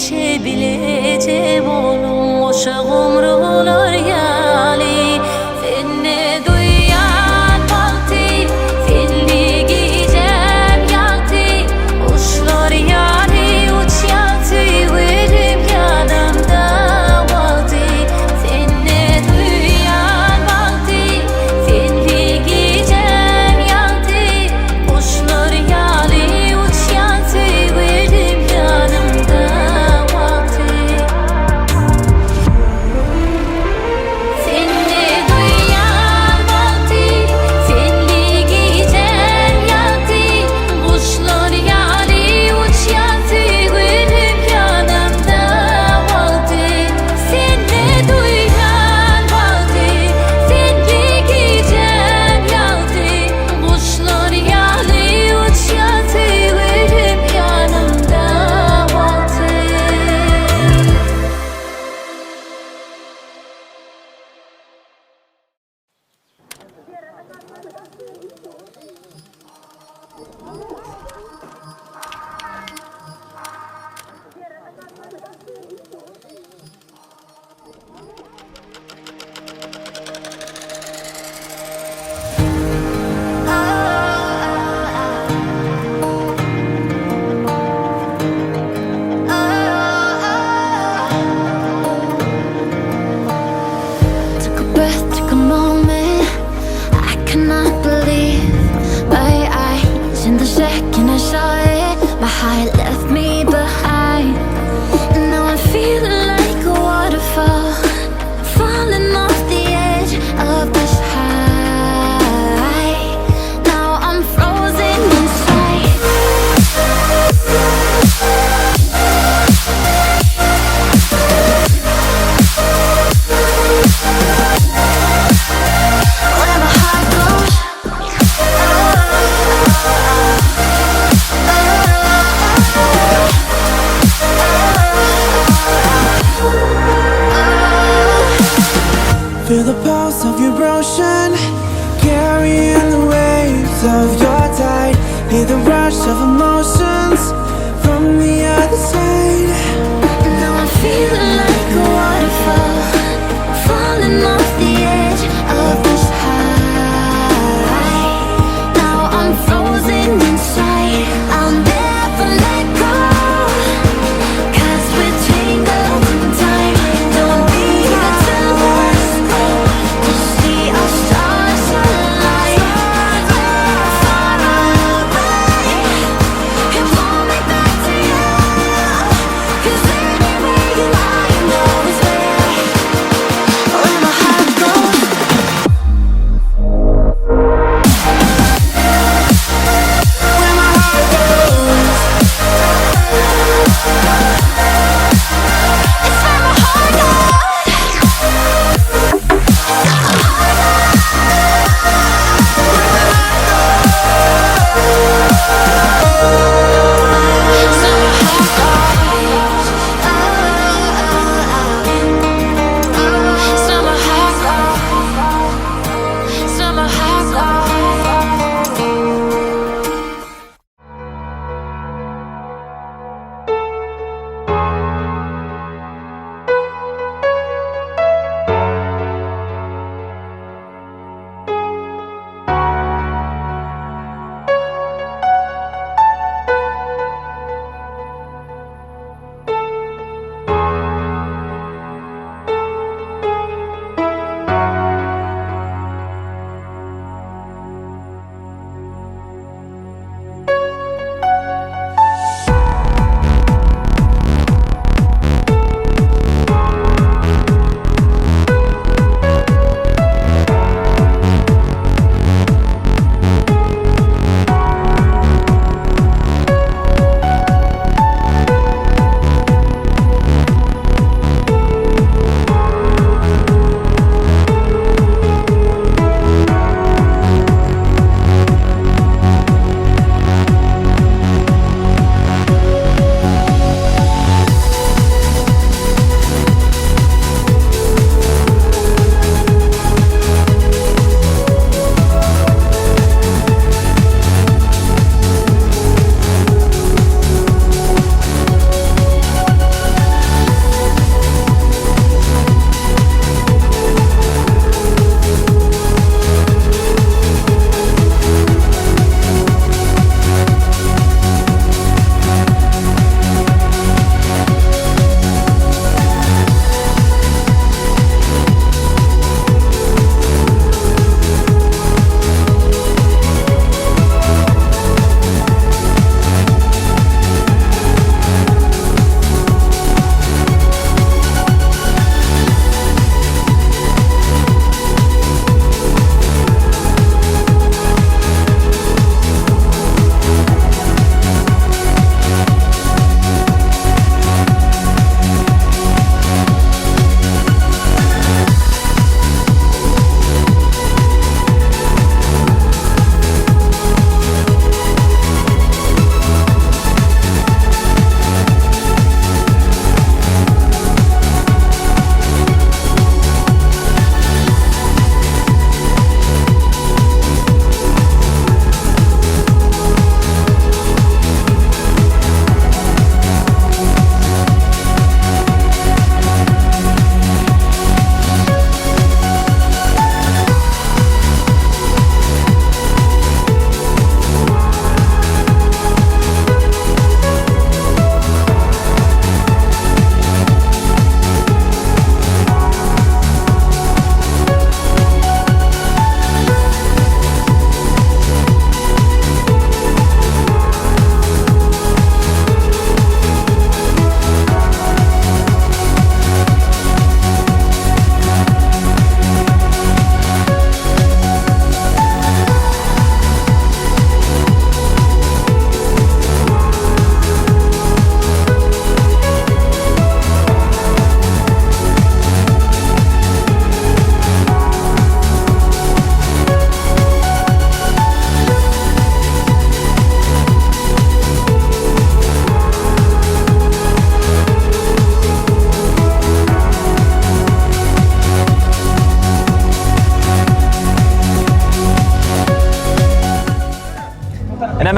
geçebileceğim oğlum boşa umrular yali Fenni duyan vakti Fenni giyeceğim yakti Kuşlar yali uç yakti Verim yanımda vakti Fenni duyan vakti Fenni giyeceğim yakti Kuşlar yali uç yakti Verim yanımda vakti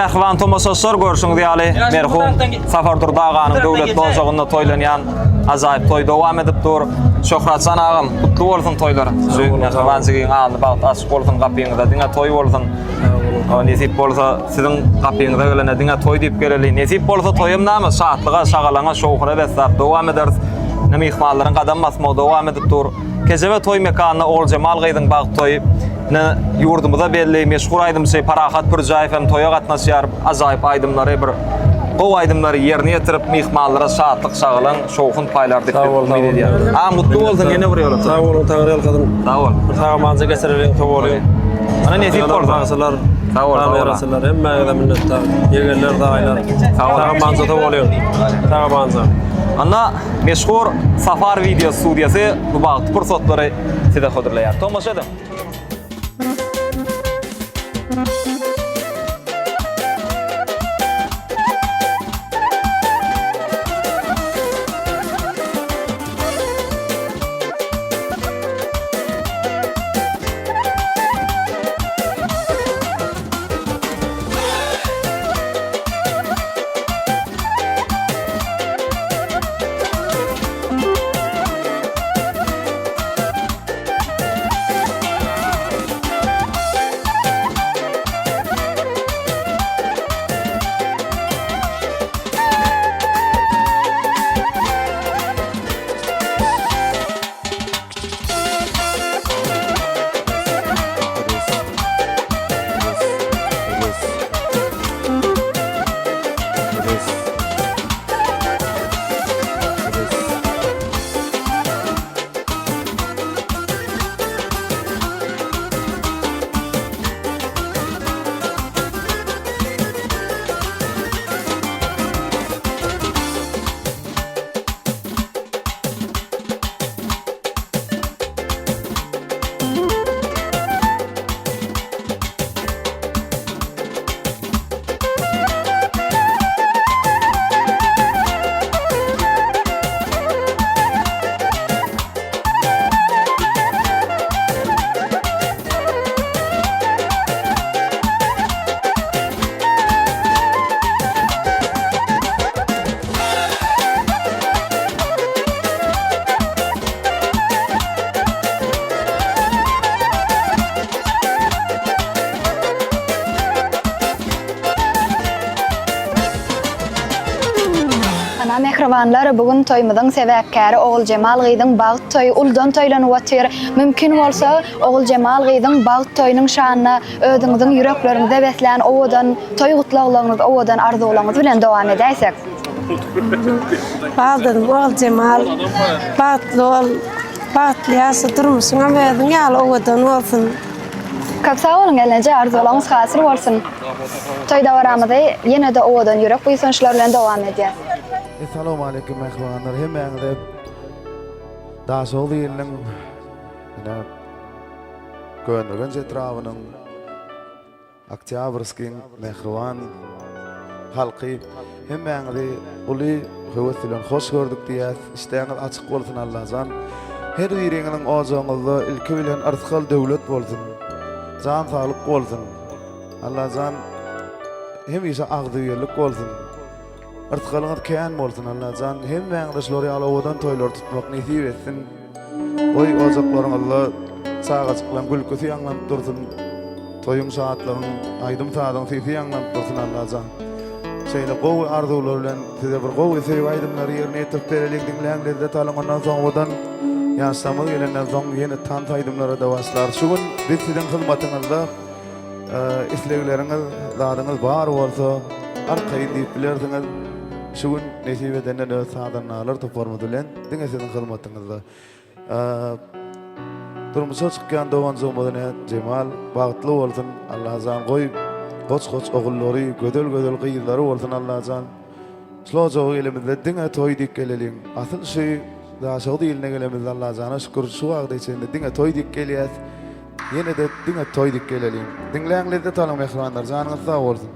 mehriban tomoşaşlar görüşüňiz ýaly. Merhum Safar Dağanyň döwlet bolşagynda toýlanýan azaýyp toý dowam edipdir. Şöhratsan agam, kutlu bolsun toýlary. Mehribançylygyň alyny bagat açyk bolsun, gapyňyzda diňe toý bolsun. Nesip bolsa siziň gapyňyza gelene diňe toý diýip geleli. Nesip bolsa toýum näme? Şatlyga, şagalaňa, şowkuna besap dowam ederiz. Näme ihmallaryň gadam basmagy dowam edipdir. Kejebe toý mekanyna Ogul Jemal Gyzyň bagat toý yurdumyza belli meşhur aýdymçy Parahat Pürjaýew hem toýa gatnaşýar, ajaýyp aýdymlary bir gowy aýdymlary ýerine ýetirip mehmanlara şatlyk şagalan, şowkun paýlar diýip umyt edýär. Mutlu bolsun ýene bir ýola. Sağ olun, Taňryl kadın. Sağ ol. Bir taýmança geçireliň towaly. Ana nesip bolsa. Bağsalar, Sağ ol. kamerasylar, hemme de minnettar. Ýegerler daýlar. Taýmança towaly. Taýmança. Ana meşhur Safar video studiýasy bu bagat pursatlary size hödürleýär. Tomaşa edin. Mehribanlar bugün toýmyzyň sebäpkäri Ogul Jemal Gyzyň bagat toýy uldan toýlanyp otyr. Mümkin bolsa Ogul Jemal Gyzyň bagat toýunyň şanyna özüňiziň ýüreklerinde beslän owadan toý gutlaglaryňyz, owadan arzularyňyz bilen dowam edäýsek. Bagdym Ogul Jemal bagatly ol, bagatly ýaşa durmuşyň ama ýaly owadan bolsun. Köp sağ olun, gelince arzularyňyz hasyl bolsun. Toý dowramyda ýene-de owadan ýürek buýsançlar bilen dowam edýär. Assalamu alaikum mehribanlar. Hemmeňizde daşoğlu ýylyň göndergen etrawynyň Oktýabrskiň mehriban halky hemmeňizde uly höwes bilen hoş gördük diýär. İşleňiz açyk bolsun Allah'dan. Her biriňiň ojaňyzda ilki bilen artgal döwlet bolsun. Jan saglyk bolsun. Allah'dan hemişe agdyýarlyk bolsun. Artgalyňyz kän bolsun Allah'dan. Hemmeňiz şolary alawadan toýlar tutmak nesip etsin. Oy ojaklaryň Allah sağaçyklan gülküsi ýanlanyp dursun. Toýuň şatlygyň, aýdym taýdyň sesi ýanlanyp dursun Allah'dan. Şeýle gowy arzuwlar bilen size bir gowy sevgi aýdymlary ýerine ýetip berelik diňleňizde talangandan soň odan ýaşamy gelenden soň ýene tan aýdymlara da başlar. Şu gün biz siziň hyzmatyňyzda isleýleriňiz, zadyňyz bar bolsa, arkaý diýip bilerdiňiz. Şu gün nesip edenden öz sadanlar toparmady bilen diňe siziň hyzmatyňyzda. Durmuşa çykýan dowan zombadyna Jemal bagtly bolsun. Allah azan goý goç-goç ogullary, gödel-gödel gyýyzlary bolsun Allah azan. Şoňa elimizde diňe toý dik geleliň. Asyl şeý daşaw diýilne gelemiz Allah azana şükür şu wagtda içinde diňe toý dik gelýär. Ýene de diňe toý dik geleliň. Diňleňizde talan mehribanlar, janyňyz sag bolsun.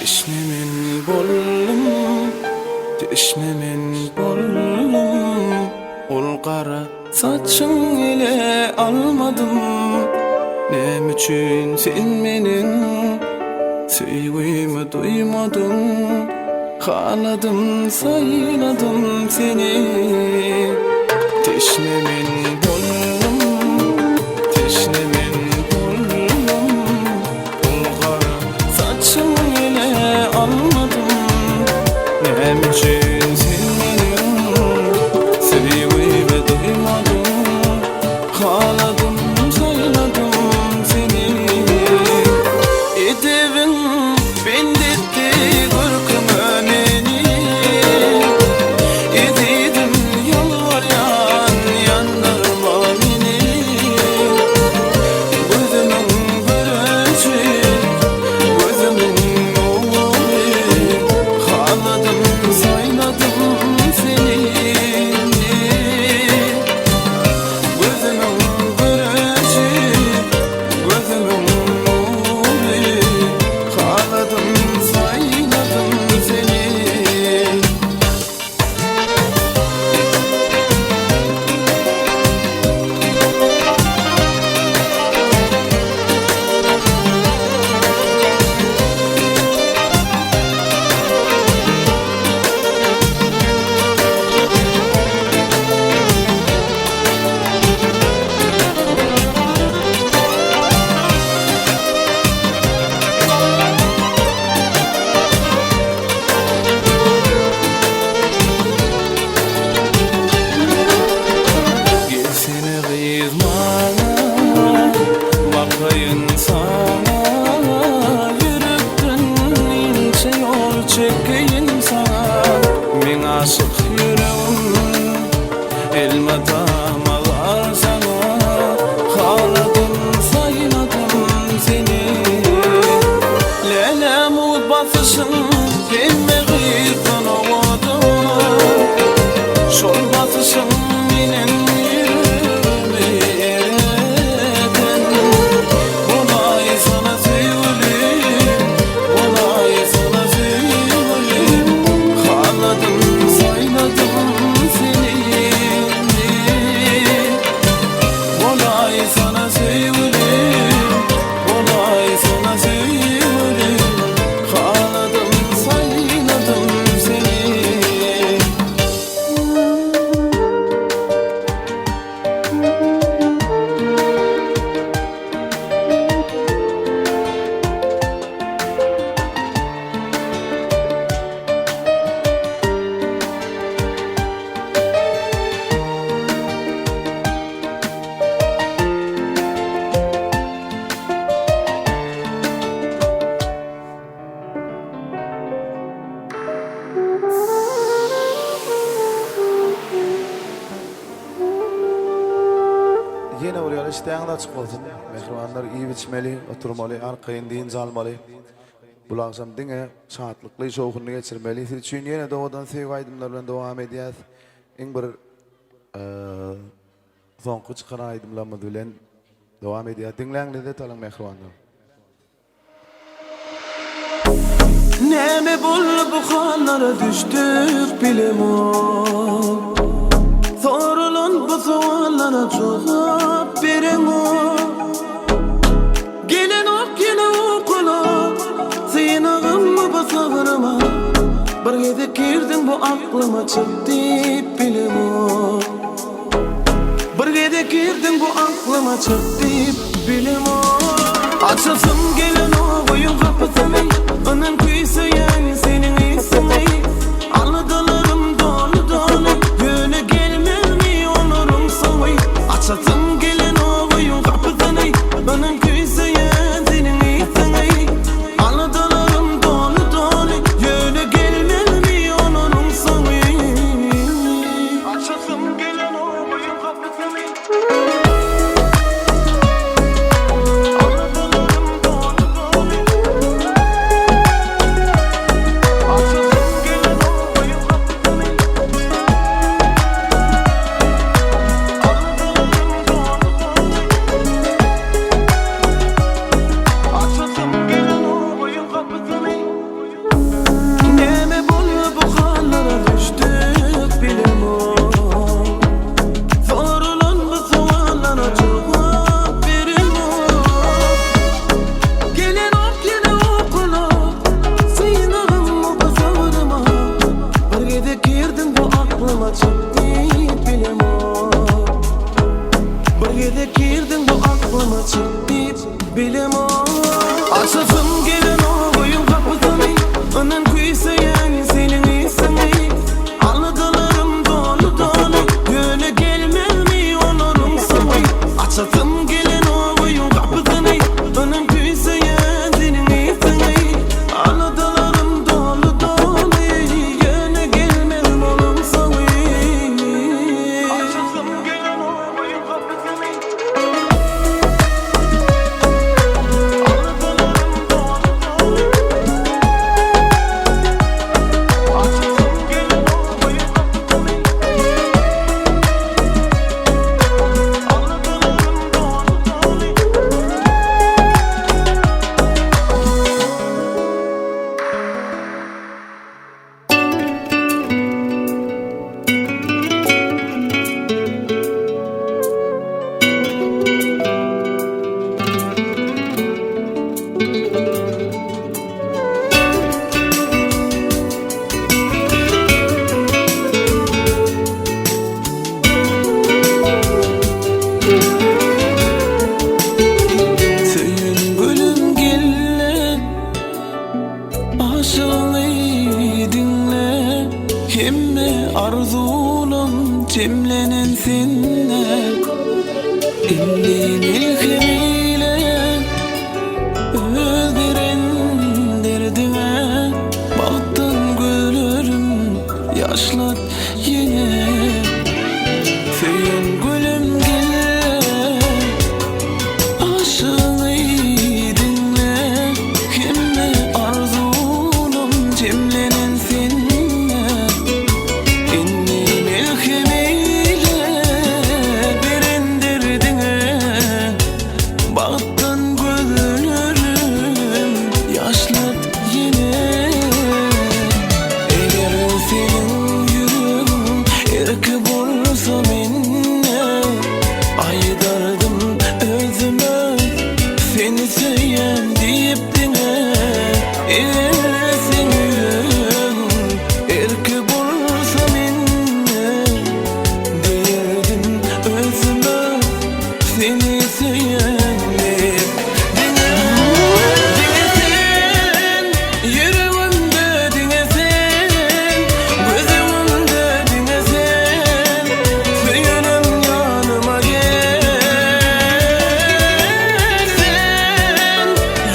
Teşnemin bollum, teşnemin bollum. Ol qara saçın ile almadım. Nem üçün sen menin sevgimi duymadın. Haladım sayladım seni. Teşnemin bollum, teşnemin bollum. Ol qara saçın ile almadım. Nem üçün sen menin sevgimi duymadın. Haladım sayladım seni. Edevin bendetti korkma meni. Ededim yalvar yandırma beni. Gözümün görüşü, gözümün nuru. Haladım sayladım seni. Gözümün görüşü, gözümün nuru. Haladım sayladım seni. Gelsene kızmana, bakayım sana. Yürekten ince yol çekeyim sana. Men aşık yüreğim elmadam ağlar sana. Haladım sayladım seni. Lelem ud basışın pembe kızdan oğudum. Şol basışın minen yüreğime ereden. Olay sana sevgilim, olay sana sevgilim. Haladım sayladım seni. Olay sana sevgilim, olay sana sevgilim. Haladım sayladım seni. Yine oraya isteğinle açık olsun. Mehribanlar iyi biçmeli, oturmalı, arkayın deyince almalı. Bu akşam dine saatlikli şoğunu geçirmeli. Siz için yine doğudan sevgi aydımlarla devam edeceğiz. En bir sonku çıkan aydımlarla bilen devam edeceğiz. Dinleyin de talın mehribanlar. Neme bul bu hallara düştük bilemo. Sorulun bu suallara cevap veremo. Gelin okula, sığınağım mı basarıma. Bir gece girdin bu aklıma çıktı bilemo. Bir gece girdin bu aklıma çıktı bilemo. Açılsın gelin o boyun kapısını. Onun kuyusu yani senin ismi. Anladılarım dolu dolu. Yöne gelmez mi olurum sana. Açılsın gelin o boyun kapısını. Onun kuyusu yani senin ismi. Anladılarım dolu dolu. Yöne gelmez mi olurum sana. Açılsın gelin o boyun kapısını. küyseyen senin ismi. Anladılarım dolu dolu, öyle gelmez mi olurum sana. Açasım gelen o oyun kapısını, önüm küyseyen senin ismi. Anladılarım dolu dolu, öyle gelmez mi olurum sana. Açasım gelen o oyun kapısını. Söyün gülüm gelle, aşığını dinle. Hemme arzulum cemlenen seninle. İllin ilkemiyle öldüren derdine. Baktın gülürüm yaşlat yine. Söyün gülüm gelle, aşığını dinle. Hemme arzulum cemlenen seninle. İnnin ilkemiyle birin derdine. Baktın gülürüm yaşlat yine. Eğer senin yüreğin erki bolsa minne, aydardım özüme seni söyleyen deyip dine. Eğer senin yüreğin erki bolsa minne, derdim özüme seni söyleyen deyip dine. Dine sen, yüreğimde dine sen, gözümde dine sen. Söylenem yanıma gel. Sen,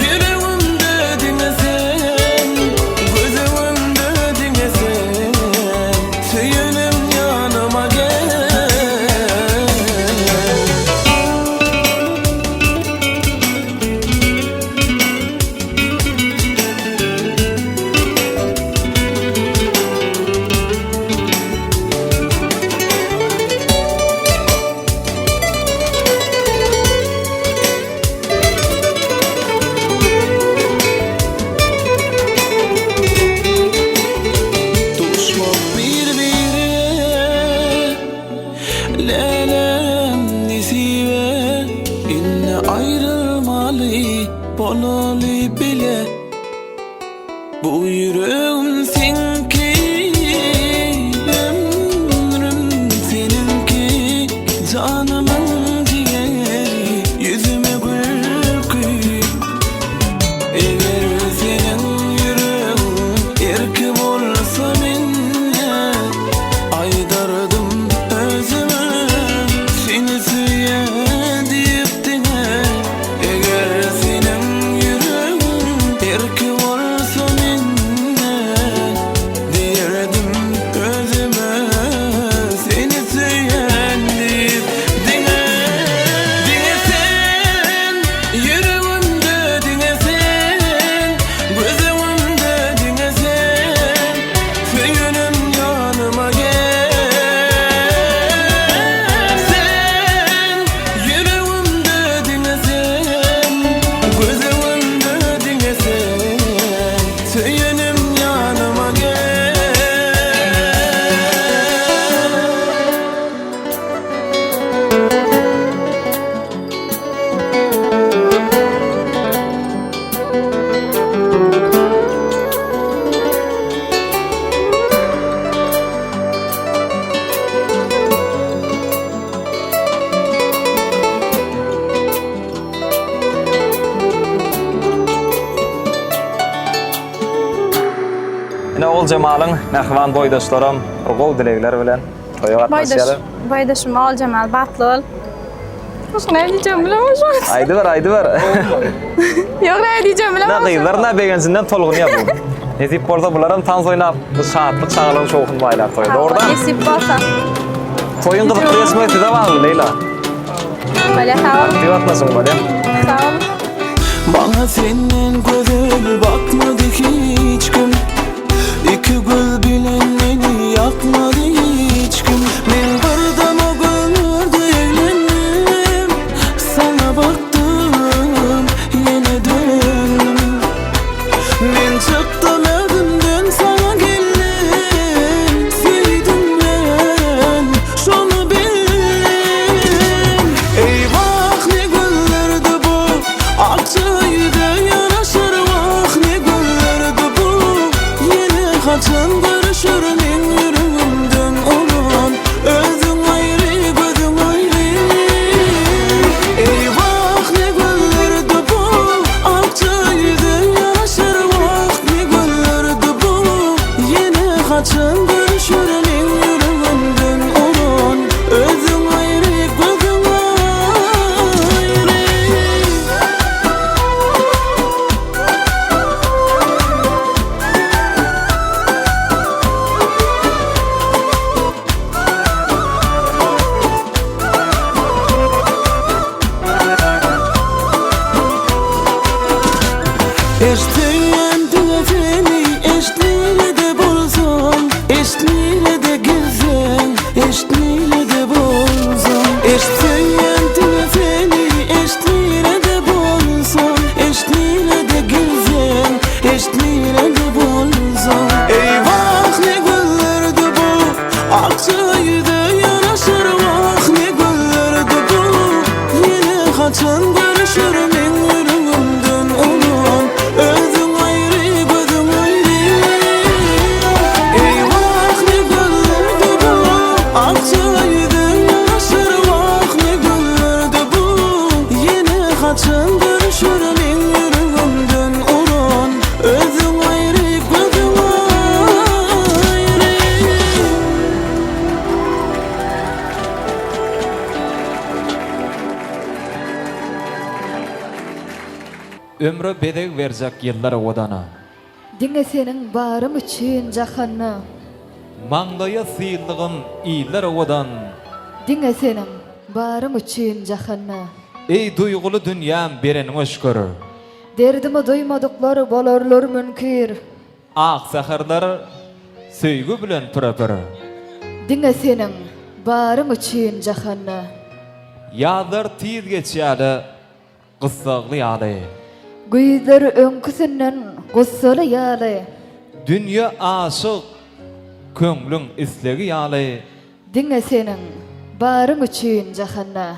yüreğimde dine sen, gözümde dine sen. Söylenem yanıma gel. Düşmek birbirine, lelem nesibe. İnne ayrılmalı bolalı bile. Bu yüreğim senki, ömrüm seninki. Canımın ciğeri, yüzüme gül kıy. Eğer senin yüreğin erki bolsa minne, aydardım özüme seni söyleyen deyip dine. Eğer senin yüreğin erki bolsa minne, Ine Ogul Jemalyň nähwan boýdaşlarym, gowy dilegler bilen toýa gatnaşýar. Boýdaşym Ogul Jemal Batlyl. Ne diyeceğim bilemezim. Aýdy ber. Yok ne diyeceğim bilemezim. Ne gyýlar ne begensinden tolguny ýapy. Nesip bolsa bularam tans oýnap, şatlyk çağlaryň şowkun baýlar toýda. Orda Nesip bolsa. toýun gyzykly esmeti de barmy Leyla? Böyle sağ ol. Diýatmasyň bale. Sağ ol. Bana senden gözüm bakmadı hiç kim. İki göz bilen beni yakmadı hiç kim. Men birden o gönlümde eğlendim. Sana baktım yine döndüm. Men çıktım evimden sana geldim. Sevdim ben şunu bildim. Eyvah ne gönllerdi bu. Akçaydı yanaşır vah ne gönllerdi bu. Yine kaçan görüşür men yüreğimden olan. Özün ayrı gözün ayrı. Eyvah ne gönllerdi bu. Akçaydı yanaşır vah ne gönllerdi bu. Yine kaçan görüşür men yüreğimden olan. Özün ayrı gözün ayrı. Eştleyen düğetini eşliyle de bulsam. Eşliyle de gizem, eşliyle de bulsam. Eştleyen düğetini eşliyle de bulsam. Eşliyle de gizem, eşliyle de bulsam. Eyvah ne gönllerdi bu. Akçaydı yanaşır vah ne gönllerdi bu. Yine kaçan görüşür men yüreğimden olan. Özün ayrı gözün ayrı. Eyvah ne gönllerdi bu. Akçaydı yanaşır vah ne gönllerdi bu. Yine kaçan görüşür men yüreğimden olan. Özün ayrı gözün ayrı. Ömrü bedeg verecek yıllar odana. Diňe senin barym üçin jahanna. Maňdaýa syýldygym iýler odan. Diňe senin barym üçin jahanna. Ey duýgulu dünýäm beren öşkür. Derdimi duýmadyklar bolarlar münkir. Ak saharlar söýgü bilen pırapır. Diňe senin barym üçin jahanna. Ýazlar tiz geçýärdi, gyssaly ýaly. Güýler öňküsinden gussaly ýaly. Dünýä aşyk, köňlüň islegi ýaly. Diňe senin barym üçin jahanna.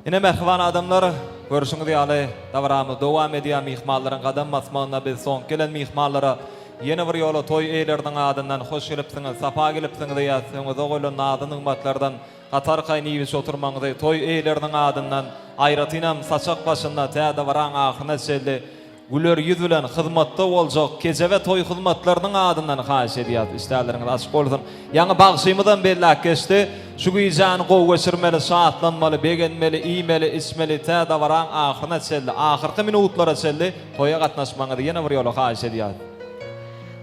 Ine mehwan adamlar görüşüňiz ýaly. Dawaramy dowam edýän mihmanlaryň gadam masmanyna biz soň gelen mihmanlara ýene bir ýola toý eýleriniň adyndan hoş gelipsiňiz, sapa gelipsiňiz diýäsiňiz. Ogolan adynyň batlardan Qatar qaýnyýyş oturmaňyzy toý eýleriniň adyndan aýratynam saçak başynda täze baran ahyna çeldi. Güler ýüz bilen hyzmatda boljak keje we toý hyzmatlarynyň adyndan haýyş edýär. İşleriňiz açyk bolsun. Ýa-ni bagşymydan belläk geçdi. Şu güýjany gowy geçirmeli, şahatlanmaly, begenmeli, iýmeli, içmeli, täze baran ahyna çeldi. Ahyrky minutlara çeldi. Toýa gatnaşmaňyzy ýene bir ýola haýyş edýär.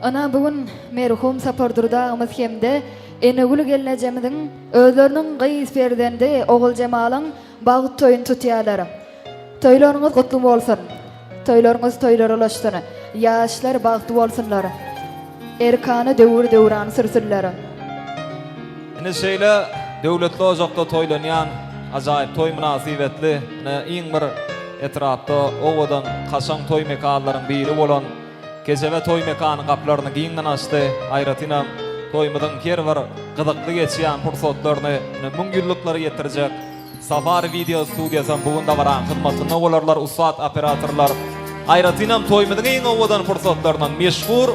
Ana bugün merhum sapardurdağımız hemde enegül gelnejemiziň özleriniň gys berdende Ogul Jemalyň bagyt toýun tutýarlar. Toýlaryňyz gutly bolsun. Toýlaryňyz toýlar ulaşdyr. Ýaşlar bagty bolsunlar. Erkany döwür-döwran sürsürler. Ine şeýle döwletli ojakda toýlanýan ajaýyp toý münasibetli iň bir etrapda owadan kaçan toý mekanlaryň biri bolan Gece ve toy mekanyň gaplarını giňden açdy. Aýratynam toýmyzyň her bir gyzykly geçýän pursatlaryny müňgüllüklere ýetirjek. Safar video studiýasyň bugunda baran hyzmatyna bolarlar ustad operatorlar. Aýratynam toýmyzyň iň owadan pursatlarynyň meşhur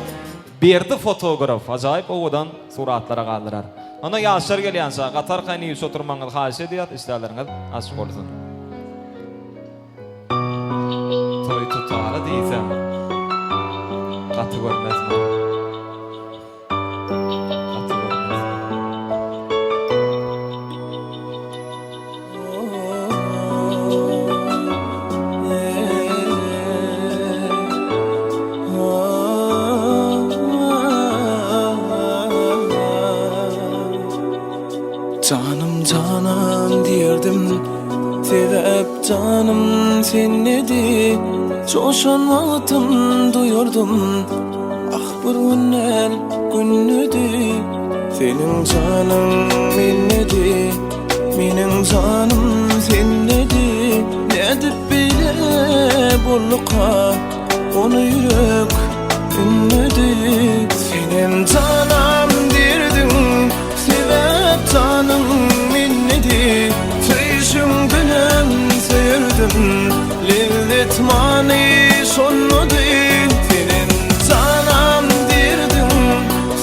berdi fotograf ajaýyp owadan suratlara galdyrar. Ana ýaşlar gelýänse Qatar qaýnyýyş oturmaňyzy haýyş edýär, işleriňiz açyk bolsun. Toy tutara diýsem. Katı görmezme. Canım canım derdim, sebep canım sen nedi? Coşan vaktim duyurdum, ah bir günnedi. Senin canım men nedi, menin canım sen nedi? Ne dip bile bolluqa, onu yürek ünledi. Senin canım derdim, sebep canım men nedi? Tüyüşüm gülüm sevdim, lezzet mani sonmadı. Senin canım derdim,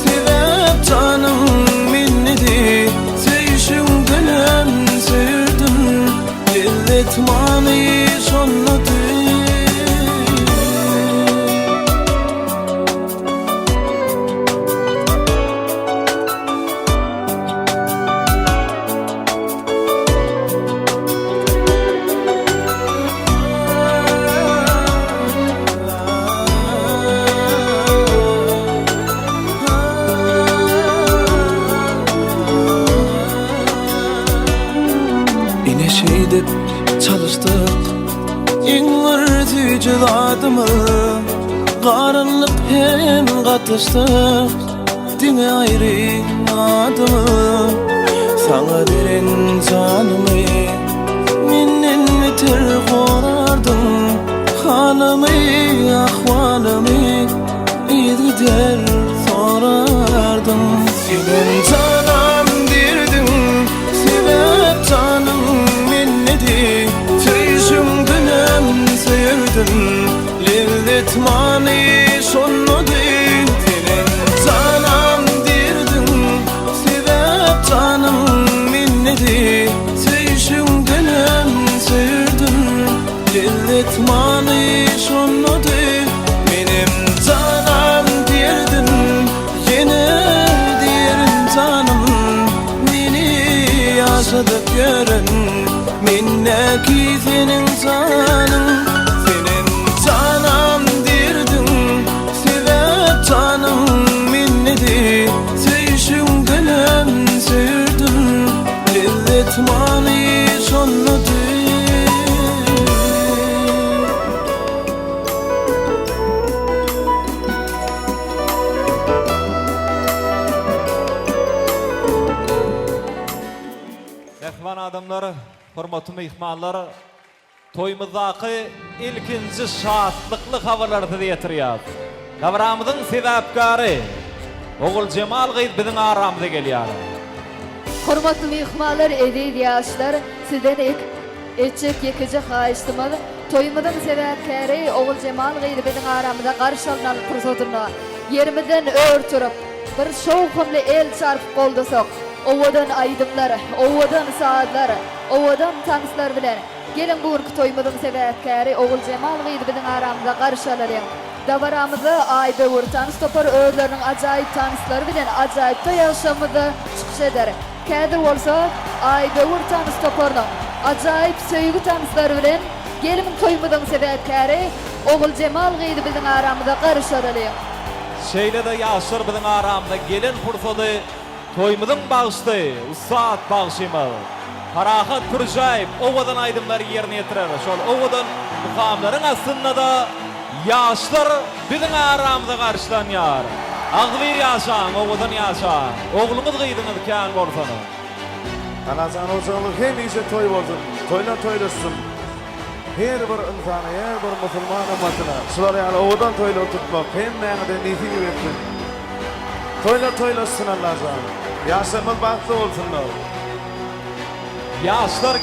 sebep canım men nedi? Tüyüşüm gülüm sevdim, lezzet mani sonmadı. Şeydip çalıştık, İngilizce adımı karanlık hem katıştık, dine ayrı adımı. Sana derin canımı minnen bitir korardım, halımı ahvalımı iyi der sorardım. Senin canım derdim, sebep canım tüyüşüm gülüm sevdim, lezzet mani sonmadı. Senin canım derdim, sebep canım men nedi? Tüyüşüm gülüm sevdim, lezzet mani sonmadı. Benim canım derdim, yine derim canım, beni yaşadık görün. Minneki senin canım, senin canım derdim, sebep canım men nedi? Tüyüşüm gülüm sevdim, lezzet mani sonmadı. Mehman adamları, hormatly mehmanlar, toýumyzdaki ilkinji şatlıkly habarlary ýetirýär. Dabramyzyň sebäpkary Ogul Cemal Gyz biziň aramyza gelýär. Hormatly mehmanlar, edil ýaşlar, sizden etjek ýekiji haýyşdymy? Toýumyzyň sebäpkary Ogul Cemal Gyz biziň aramyza garşy alynan pursatyna ýerimizden örtürip bir şowkunly el çarpyp boldusak, owadan aýdymlar, owadan saatlar, owadan tanslar bilen gelin bugünkü toýumyzyň sebäpkary Ogul Cemal Gyz biziň aramyza garşy alýar. Dabaramyza aýda urtan stopar özleriniň ajaýyp tanslary bilen ajaýyp ýaşamyza çykyş eder. Kädir bolsa aýda urtan stoparnyň ajaýyp söýgü tanslary bilen gelin toýumyzyň sebäpkary Ogul Cemal Gyz biziň aramyza garşy alýar. Şeýle de ýaşlar biziň aramyza gelin pursaty toýumyzyň bagışdy, usat bagşymaly. Parahat Purjaýew owadan aýdymlary ýerine ýetirer. Şol owadan mukamlaryň aslynda da ýaşlar biziň aramyza garşylanýar. Agbyr ýaşaň, owadan ýaşaň. Ogluňyz gyýdyňyz kän bolsany. Anazan oğuzluğun hem iyisi toy olsun, toyla toylasın. Her bir insana, her bir musulman ümmetine, şular yani oğudan toyla tutmak, hem meyangda nisi gibi etsin. Toyla toylasın Allah'ım. Yaşamız bahtlı olsunlar. Yaşlar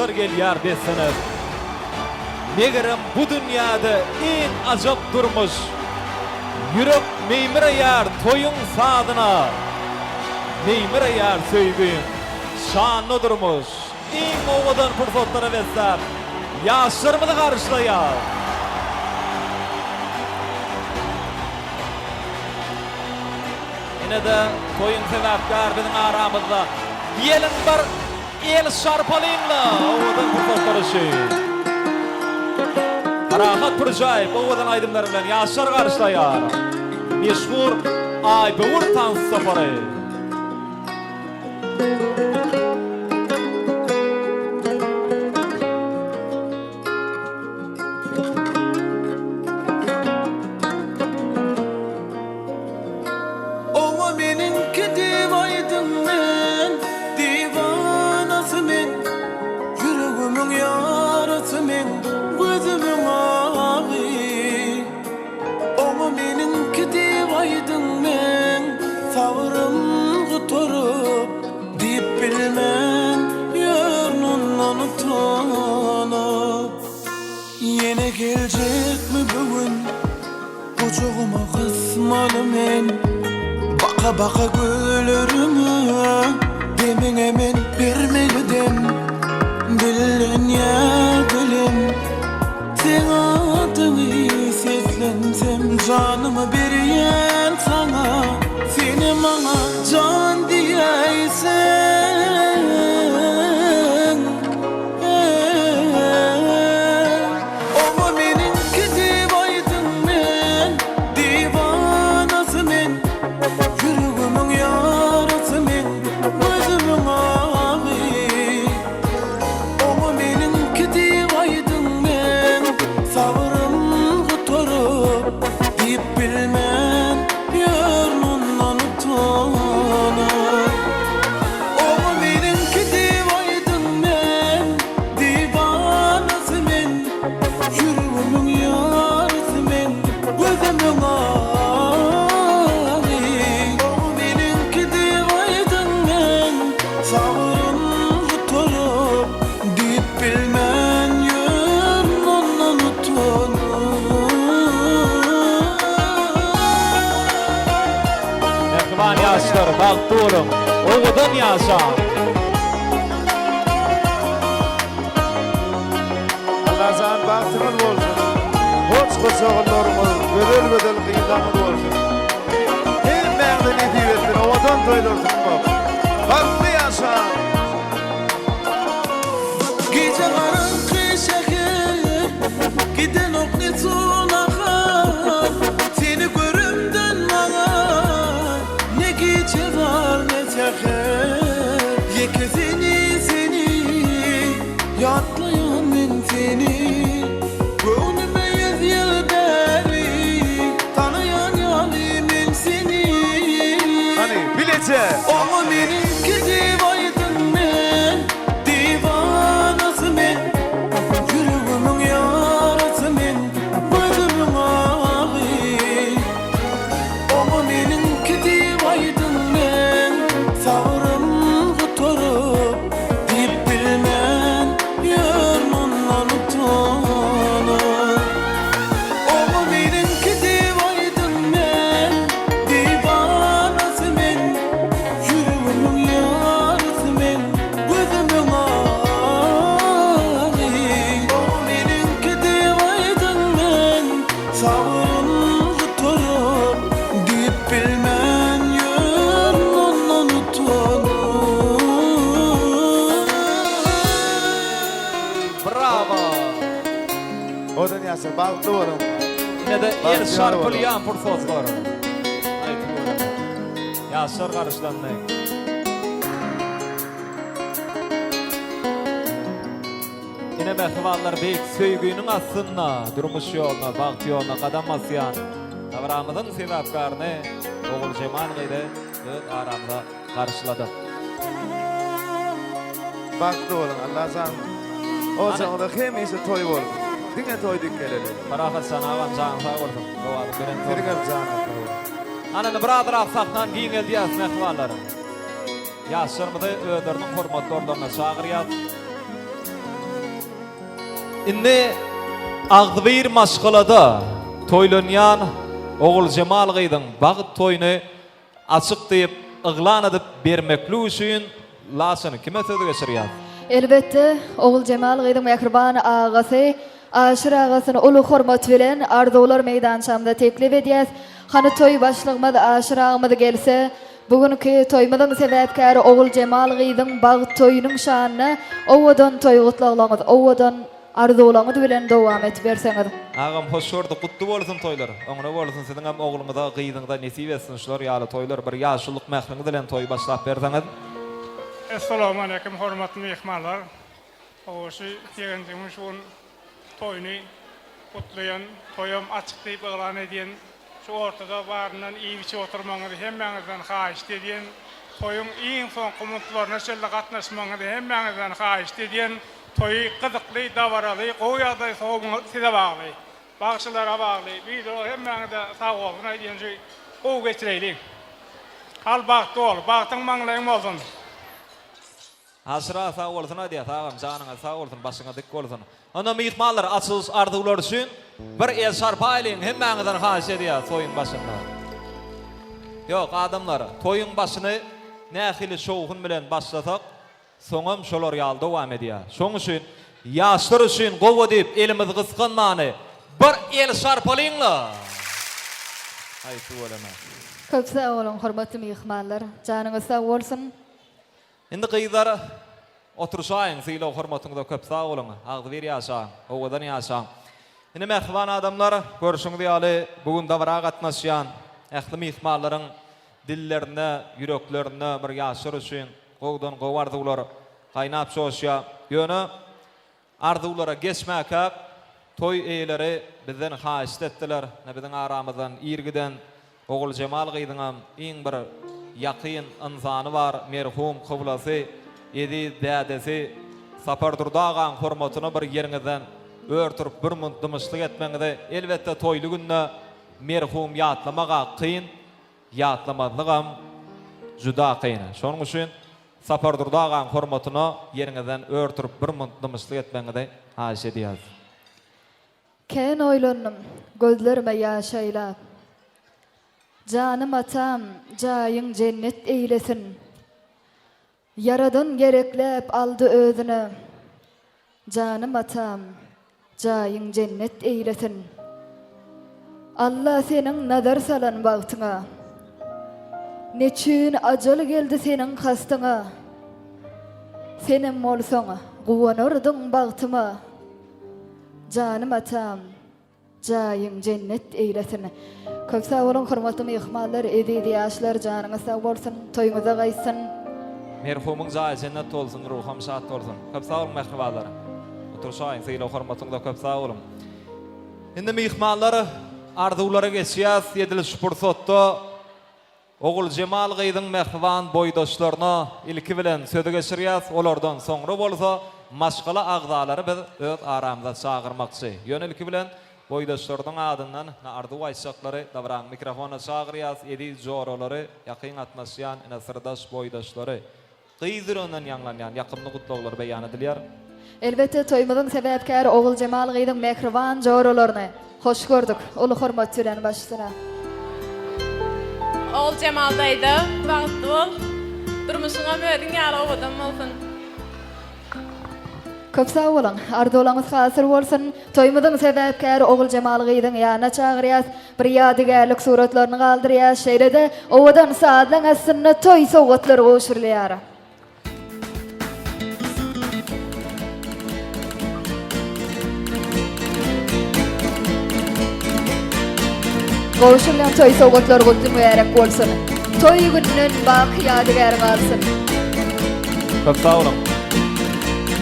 gelýär desiniz. Megerem bu dünýäde en ajap durmuş, yürek meýmireýär toyun sadyna, meýmireýär söýgüň şanly durmuş. En owadan pursatlara bersäp, ýaşlarymyzy garşylaýar. Ene de toyun sebäpkär biziň aramyzda gelin bir el şarpalyňla owadan pursatlara şey. Parahat Purjaýew owadan aýdymlar bilen ýaşlar garşylaýar. Meşhur Aýbewur tans sapary. Owa meninki divaydın men, divanası men, yüreğimin yarası men, gözümün ağı. Owa meninki divaydın men, savrım guturup, deyip bilmen, yörnundan utanıp. Yine gelecek mi bugün, kucağıma kısmalı men, baka baka gülürümü, demin emin vermelidim, dilin ya dilim. Sen adını seslensem, canımı beriyen sana, seni bana can diyeysen. Owa meninki divaydın men, divanası men, yüreğimin yarası men, gözümün ağı. Owa meninki divaydın men, savrım guturup, deyip bilmen, yörnundan utanıp. Owa meninki divaydın men, divanası men, yüreğimin yarası men, gözümün ağı. Owa meninki divaydın men, savrım guturup, deyip bilmen, yörnundan utanıp. Mehriban yaşlar, bagtly bolun. Owadan yaşa. Allah sen baktınız olsun. Hoç koçağınlarımız, bedel kıyıdanız olsun. Hem bäňde ne diýetdir, owadan toýlardyk bak. Hakly yaşa. Gece karanlık şehir, giden okni sunakar, seni görümden bana, ne gece var ne seher. Yekesini seni, yatlayan ben seni, gönlüme 100 yıl beri, tanıyan yalimim seni. Hani bilece. Owa meninki divaydın men, divanası men, yüreğimin yarası men, gözümün ağı. Owa meninki divaydın men, savrım guturup, deyip bilmen, yörnundan utanıp. Owa meninki divaydın men, divanası men, yüreğimin yarası men, gözümün ağı. Owa meninki divaydın men, savrım guturup, deyip bilmen, yörnundan utanıp. Bravo. Odan yaşa, baktı bolun. Yine de Bak, el şarpılı yar yan pursozlar. Aytip bolun. Yaşlar karışlandy. Yine mehribanlar beyik söýgüniň aslynda, durmuş ýoluna, bagty ýoluna gadam basýan Davramyzyň sebäpkaryny Ogul Jemal gyýdy, öz aramda garşylady. Baktı bolun, Allah sen. O çağda hemisi toy bolun. Dine toýdyk geleli. Barahat sana agan jaň sag bolsun. Gowaly bilen Sergem canı. Anany biradar aksakdan giň geldi ýa mehribanlar. Ýaşlarymyzy öýleriniň hormatlaryna çagyrýar. Indi Agdybyr maşgalada toýlanýan Ogul Jemal gyýdyň bagyt toýuny açyk diýip yglan edip bermeklik üçin lasyny kime söz geçirýär? Elbette Ogul Jemal gyýdyň mehriban agasy, aşyr agasyny uly hormat bilen arzuwlar meýdançamda teklip edýär. Hany toý başlygymyz aşyr agamyz gelse, bugünkü toýmyzyň sebäpkäri Ogul Jemal gyýdyň bagyt toýunyň şanyna owadan toý gutlagyňyz, owadan arzuwlaryňyz bilen dowam etip berseňiz. Agam hoş gördük, kutlu bolsun toýlar. Oňra bolsun siziň hem oğluňyza gyýdyňda nesip etsin şular ýaly toýlar bir ýaşullyk mähriňiz bilen toý başlap berseňiz. Assalamu alaikum hormatly mehmanlar. Oğuşu yeğendiğimiz şu toyunu kutlayan, toyum açık deyip ılan ediyen, şu ortada varından iyi biçi oturmanızı hemmenizden hayiş ediyen, toyun en son komutlarına şöyle katlaşmanızı hemmenizden hayiş ediyen, toyu kızıklı, davaralı, koyada soğuğunu size bağlı. Bağışçılara bağlı. Bir de hemmenizde sağ olsun ediyen şu koğu geçireyli. Al baktı ol, baktın manlayın olsun. Asra sağ olsun hadi tağam canına sağ olsun başına dik olsun. Ana mihmanlar açılış ardılar üçün bir el sarpaylayın hemmenizden hayiş ediyor toyun başında. Yok adamlar toyun başını nähili şoğun bilen başlasak soňam şolar ýaly dowam edýär. Şoň üçin ýaşlar üçin gowa diýip elimiz gysganmany bir el sarpalyňlar. Ay tuwalama. Köp sağ olun hormatly mehmanlar. Janyňyz sağ bolsun. Indi gyýdar oturşaýyn syýla hormatyňyza köp sağ olun. Agdy bir ýaşaň, owadan ýaşaň. Indi mehman adamlar görüşüňiz ýaly bugun dawra gatnaşýan ähli mehmanlaryň dillerine, yüreklerine bir ýaşar üçin gowdan gow arzuwlar gaýnap şoşýa. Ýöne arzuwlara geçmäke toy eýleri bizden haýyş etdiler. Biziň aramyzdan ýergiden Ogul Cemal gyýdyňam iň bir ýakyn ynzany bar, merhum kyblasy, edi dädesi Sapar Durdagan hormatyny bir ýeriňizden örtürip bir mundymyşlyk etmeňizde elbetde toýly günde merhum ýatlamaga kyn, ýatlamazlygam juda kyn. Şonuň üçin Sapar Durdagan hormatyny ýeriňizden örtürip bir mundymyşlyk etmeňizde haýyş edýär. Ken oýlanyp, gözlerime ýaş aýlap. Canım atam, jaýyň cennet eýlesin. Yaradan gereklep aldy özüne. Canım atam, jaýyň cennet eýlesin. Allah seniň nazar salan bagtyňa. Neçün ajal geldi seniň hastyňa. Senem bolsaň, guwanardyň bagtyma. Canım atam, jaýyň cennet eýlesin. Köp sağ olun hormatly mehmanlar, edidi ýaşlar, janyňyz sağ bolsun, toýuňyza gaýsyn. Merhumyň jaýy cennet bolsun, ruham şat bolsun. Köp sağ olun mehmanlar. Oturşaýyn syýla hormatyňyza köp sağ olun. Indi mehmanlar arzuwlara geçýär, ýediliş pursatda Ogul Cemal gyýdyň mehman boýdaşlaryna ilki bilen söze geçirýär. Olardan soňra bolsa maşgala agzalary biz öz aramyzda çağırmakçy. Ýöne ilki bilen boýdaşlaryň adyndan arzuw aýtsaklary davran mikrofona çağırýar, edi jorolary, ýakyn atnaşýan ene sirdaş boýdaşlary. Gyýdyryňdan ýanglanýan ýakymly gutlawlar beýan edilýär. Elbette toýmyzyň sebäpkäri Ogul Cemal gyýdyň mehriban jorolaryny hoş gördük. Ulu hormat bilen başlara. Ogul Cemal daýdy, bagtly bol. Durmuşyňa möhüriň ýaly owadan bolsun. Köp sağ olun. Arzuwlaryňyz hasyr bolsun. Toýmyzyň sebäpkäri Ogul Cemal gyýdyň ýanyna çağırýar. Bir ýadygärlik suratlaryny galdyrýar. Şeýlede owadan saatlaň asyna toý sowgatlary goşurylýar. Goşurlan toý sowgatlary gutly mübarek bolsun. Toý gününden baky ýadygär galsyn. Köp sağ olun.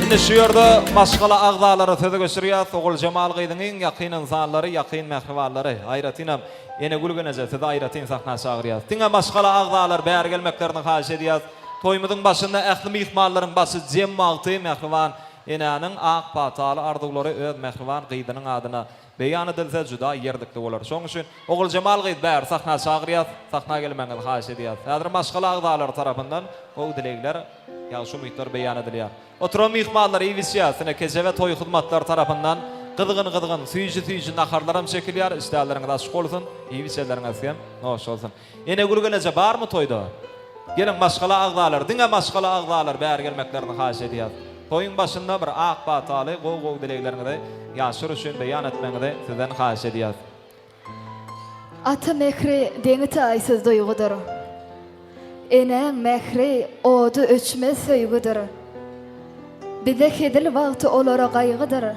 Indi şu ýerde maşgala agzalary söze geçirýär. Ogul Cemal gyýdyň iň ýakyn insanlary, ýakyn mehribanlary. Aýratynam ene gülgenece size aýratyn sahna çağırýar. Diňe maşgala agzalary bär gelmeklerini haýyş edýär. Toýmyzyň başynda ähli mehmanlaryň başy jemmaty mehriban enäniň ak pataly arzuwlary öz mehriban gyýdynyň adyna beýan edilse juda ýerdikli bolar. Şoň üçin Ogul Cemal gyýdy bär sahna çağırýar, sahna gelmeňizi haýyş edýär. Häzir maşgala agzalary tarapyndan o dilekler ýa-da şu müýtler beýan edilýär. Oturan mehmanlar iýwisýäsine keje we toý hyzmatlary tarapyndan gyzgyn süýji naharlaram çekilýär. Işdäleriniz açyk bolsun, iýwisýärleriňiz hem hoş bolsun. Ene gülgenece barmy toýda? Gelin maşgala agzalar, diňe maşgala agzalar bär gelmeklerini haýyş edýär. Toýyň başynda bir ak bataly gow dileklerinizi ýaşyr üçin beýan etmeňizi sizden haýyş edýär. Ata mehri deňi taýsyz doýgudyr. Eneň mehri odu öçmez söýgüdir. Bize hedil wagty olara gaýgydyr.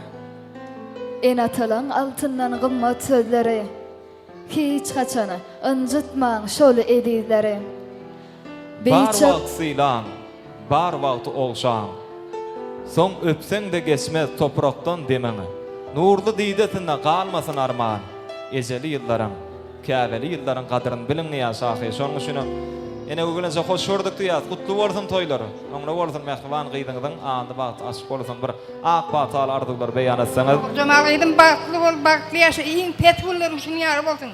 En atalan altyndan gymmat sözleri. Hiç kaçana ıncıtmaň şol edizleri. Bar wagt sylan, bar wagty olşan. Soň öpseň de geçmez toprakdan demeňi. Nurly diýdetinde galmasyn arman. Ejeli ýyllaryň, käbeli ýyllaryň gadryny bilen ýaşaky. Şonuň üçin ene öwgünse hoş gördük diýär. Kutly bolsun toýlary. Oňra bolsun mehriban gyýdyňyň andy wagt aşyk bolsun bir ak batal arzular beýan etseňiz. Cemal Gıydım baklı bol, baklı yaşa, iyin pet bullar üçün yarı bolsun.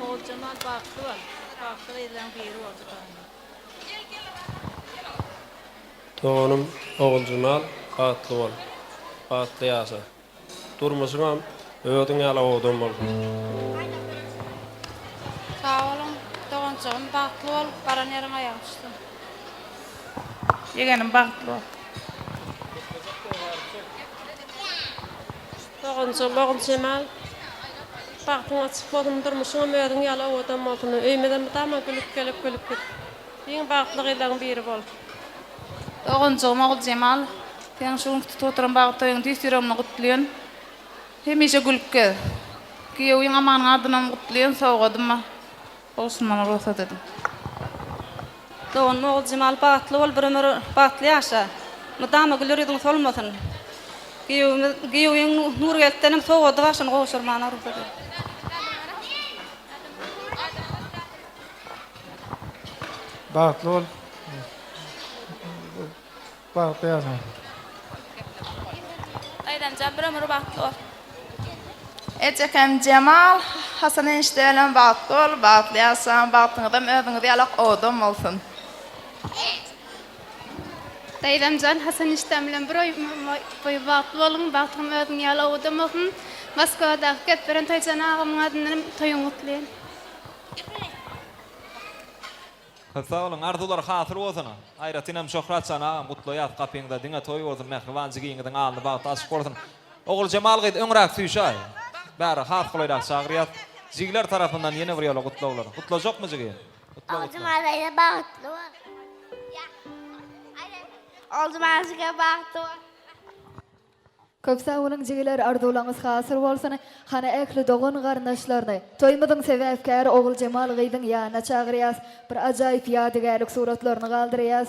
Oğul Cemal baklı var. Baklı Gıydı'dan biri oldu. Doğanım oğul Cemal, batlı bol. Batlı yaşa. Durmuşum ödün yala oğudum bolsun. Sağ olun, doğancığım baklı ol, baran yarına yapıştım. Yeğenim baklı ol. Doğancığım oğul Cemal. Baktın açık bolum durmuşum ödün yala oğudum bolsun. Öýmeden tamam gülüp gelip. Iň baklı gyýdan biri bol. Doğancığım oğul Cemal. Sen şunu tuturan bağıtayın, düztürümünü kutluyon. Hemişe gülüp gel. Giyewiň aman adyna kutluyon, soğudım mı? Olsun bana ruhsat dedim. Doğan oğul Cemal batlı bol, bir ömür batlı yaşa. Mudama gülür ýüzüň solmasyn. Giyewiň nur geltenim soğudy başyny goşur bana ruhsat dedim. Batlı ol. Batlı yaşa. Aydan bir ömür batlı ol. Eçekem Cemal, Hasan enişteýlen batly ol, batly ýaşaň, batyňyzdan özüňizi ýalak odam bolsun. Daýdamjan Hasan eniştem bilen bir oy batly bolun, batyň özüň ýalak odam bolsun. Moskowada getberen toýjana agymyň adyny toýuň gutlaýan. Sağ olun, arzular hatır bolsun. Aýratynam şöhratçan agam gutly ýat gapyňda diňe toý bolsun, mehribançy giňiň alny wagt aşyk bolsun. Oğul Cemal Gıydı öňrek süýşäý. Bäri hat goýdak çagyrýar. Jigler tarapyndan ýene bir ýola gutlawlar. Gutlajak mı jigi? Oğul Cemal Gıydı baklı var. Oğul Cemal Gıydı baklı var. Köp sağ olun jigiler, arzuwlaryňyz hasır bolsun. Hana ekli dogan garnaşlaryny toýmadyň sebäpkäri Oğul Cemal Gıydyň ýanyna çagyrýas. Bir ajaýyp ýadygärlik suratlaryny galdyrýas.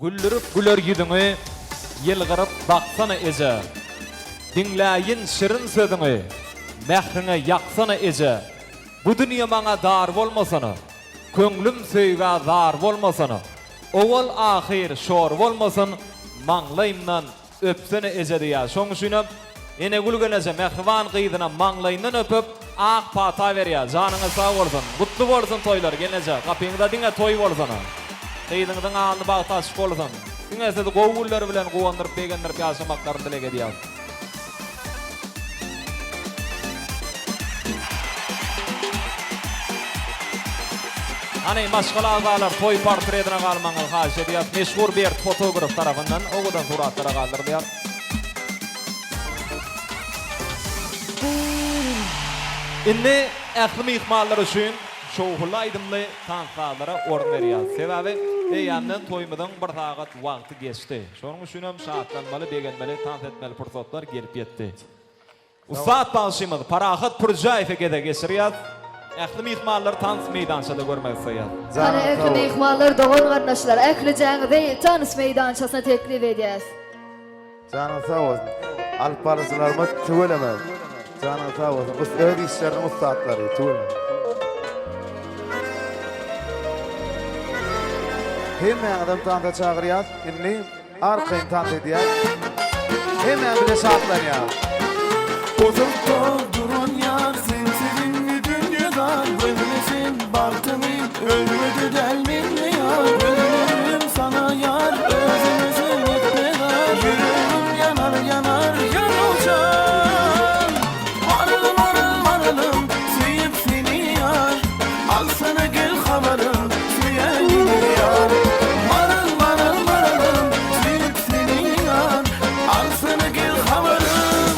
Güllürüp güler ýüzüňi, ýylgyryp baksana eje. Dinläýin şirin sözüňi, mehriňe ýaksana eje. Bu dünýä maňa dar bolmasana, köňlüm söýgä dar bolmasana. Owal ahir şor bolmasyn, maňlaýymdan öpsene eje diýär. Şoň üçin ene gülgenese mehriban gyýdyna maňlaýyndan öpüp ak pata berýär. Janyňa sag bolsun, gutly bolsun toýlar geneje. Gapyňda diňe toý bolsun. Gyýdyňyň alny bagtaş bolsun. Diňese de gowullar bilen gowandyryp begendirip ýaşamaklaryny dilek edýär. Hani maşgala agalar toy portretine galmaňyz haýyş edýär. Meşhur bir fotograf tarapyndan oňdan suratlara galdyrýar. Indi ähli mihmanlar üçin şowhulaýdymly tanqalara orun berýär. Sebäbi beýandan toýmadan bir sagat wagty geçdi. Şonuň üçin hem şatlanmaly, begenmeli, tant etmeli pursatlar gelip ýetdi. Ustad Tanşymyz Parahat Purjaýew gede geçirýär. Ähli mihmanlar tans meýdançada görmek istəyýär. Hana ekli mihmanlar, dogan garnaşlar, ekli jaňyzy tans meýdançasyna teklip edýäs. Canın sağ olsun. Alıp barışlarıma tüvelemem. Canın sağ olsun. Öyle işlerin ustadları tüvelemem. Hemen adam tanta çağırıyor. İnli arkayın tanta ediyor. Hemen bile şartlanıyor. Uzakta duran yar sen sevinli dünyada ölmesin baktımı ölmedi delminle yar ölürüm sana yar özümüzün etmeden yüreğim yanar yanar yanılacağım varalım sevip seni yar al sana gel havarım sevip yar varalım sevip seni yar al sana gel havarım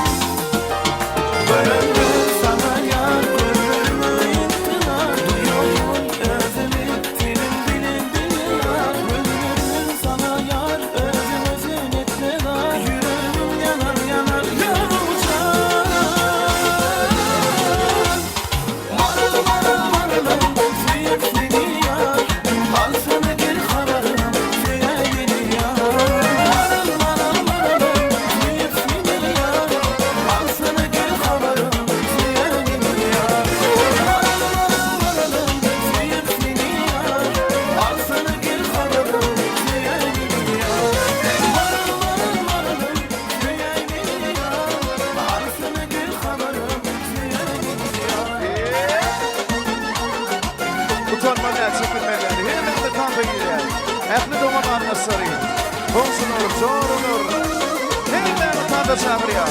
utanmalar, çekinmeler, hemen de kampa girer. Ehli doğan anlasarı. Konsunur, zorunur. Hemen utanda çağırıyor.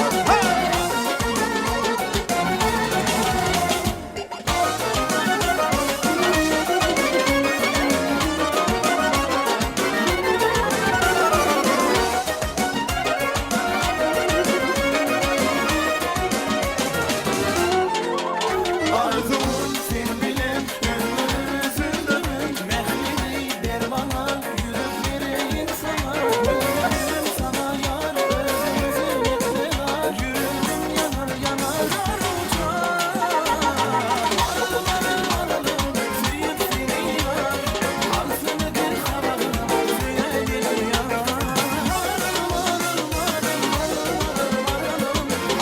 Arzumun sen bilen, gönlümüzün mehrini der bana, yürek vereyim sana. Gönlüm sana yar, özümüzü bekler, yüreğim yanar yanar uçar. Aralım, suyup seni yar, alsın bir haberim, suya geliyor.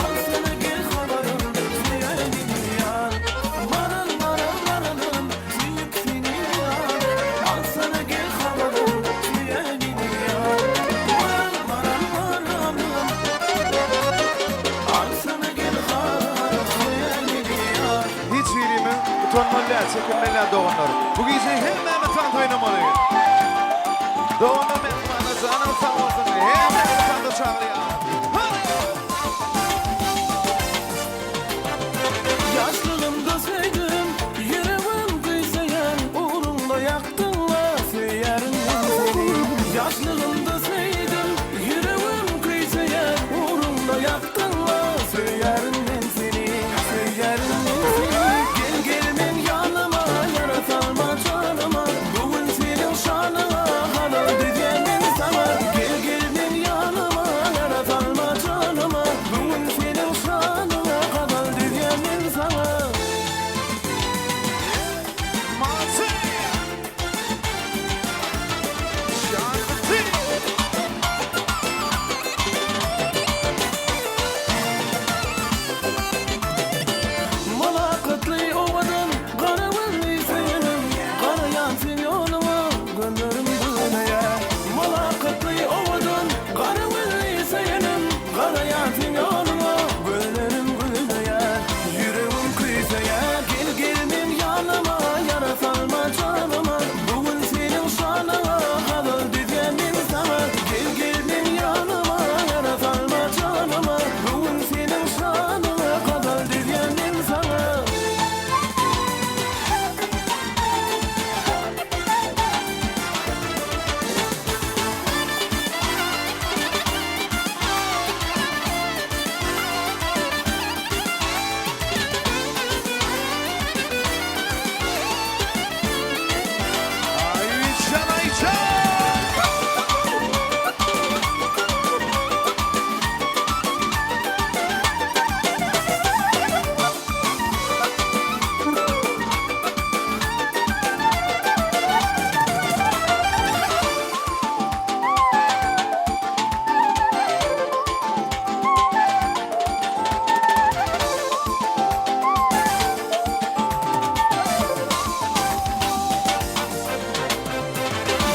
Alsın bir haberim, suya geliyor. Marın marın marın, suyup seni yar, alsana gel haberim, suya gidiyor. Marın marın marın, alsana gel haberim, suya gidiyor. Hiç verimi utanmalar, çekinmeler doğanlar. Bu gece hemen utan oynamalıyız. Doğanlar mehmanı canım sağ olsun. Hemen utanda çağırıyor. Yaşlılığımda sevdim, yüreğim kıysayan, uğrumda yaktın la söylerim seni. Yaşlılığımda sevdim, yüreğim kıysayan, uğrumda yaktın la söylerim seni. Söylerim seni, gel gelmen yanıma, yaratalma canıma, bugün senin şanına kadar dediğimin sana. Gel gelmen yanıma, yaratalma canıma, bugün senin şanına kadar dediğimin sana. Malakatlı ovadan karavulli senin, karayan sen yoluma gönderim dünyaya. Malakatlı ovadan karavulli senin, karayan sen yoluma gönderim dünyaya. Yüreğim kıysaya, gel gelmen yanıma, yara salma canıma, bugün senin şanına kadar dediğimin sana. Gel gelmen yanıma, yara salma canıma, bugün senin şanına kadar dediğimin sana. Ayça, Ayça.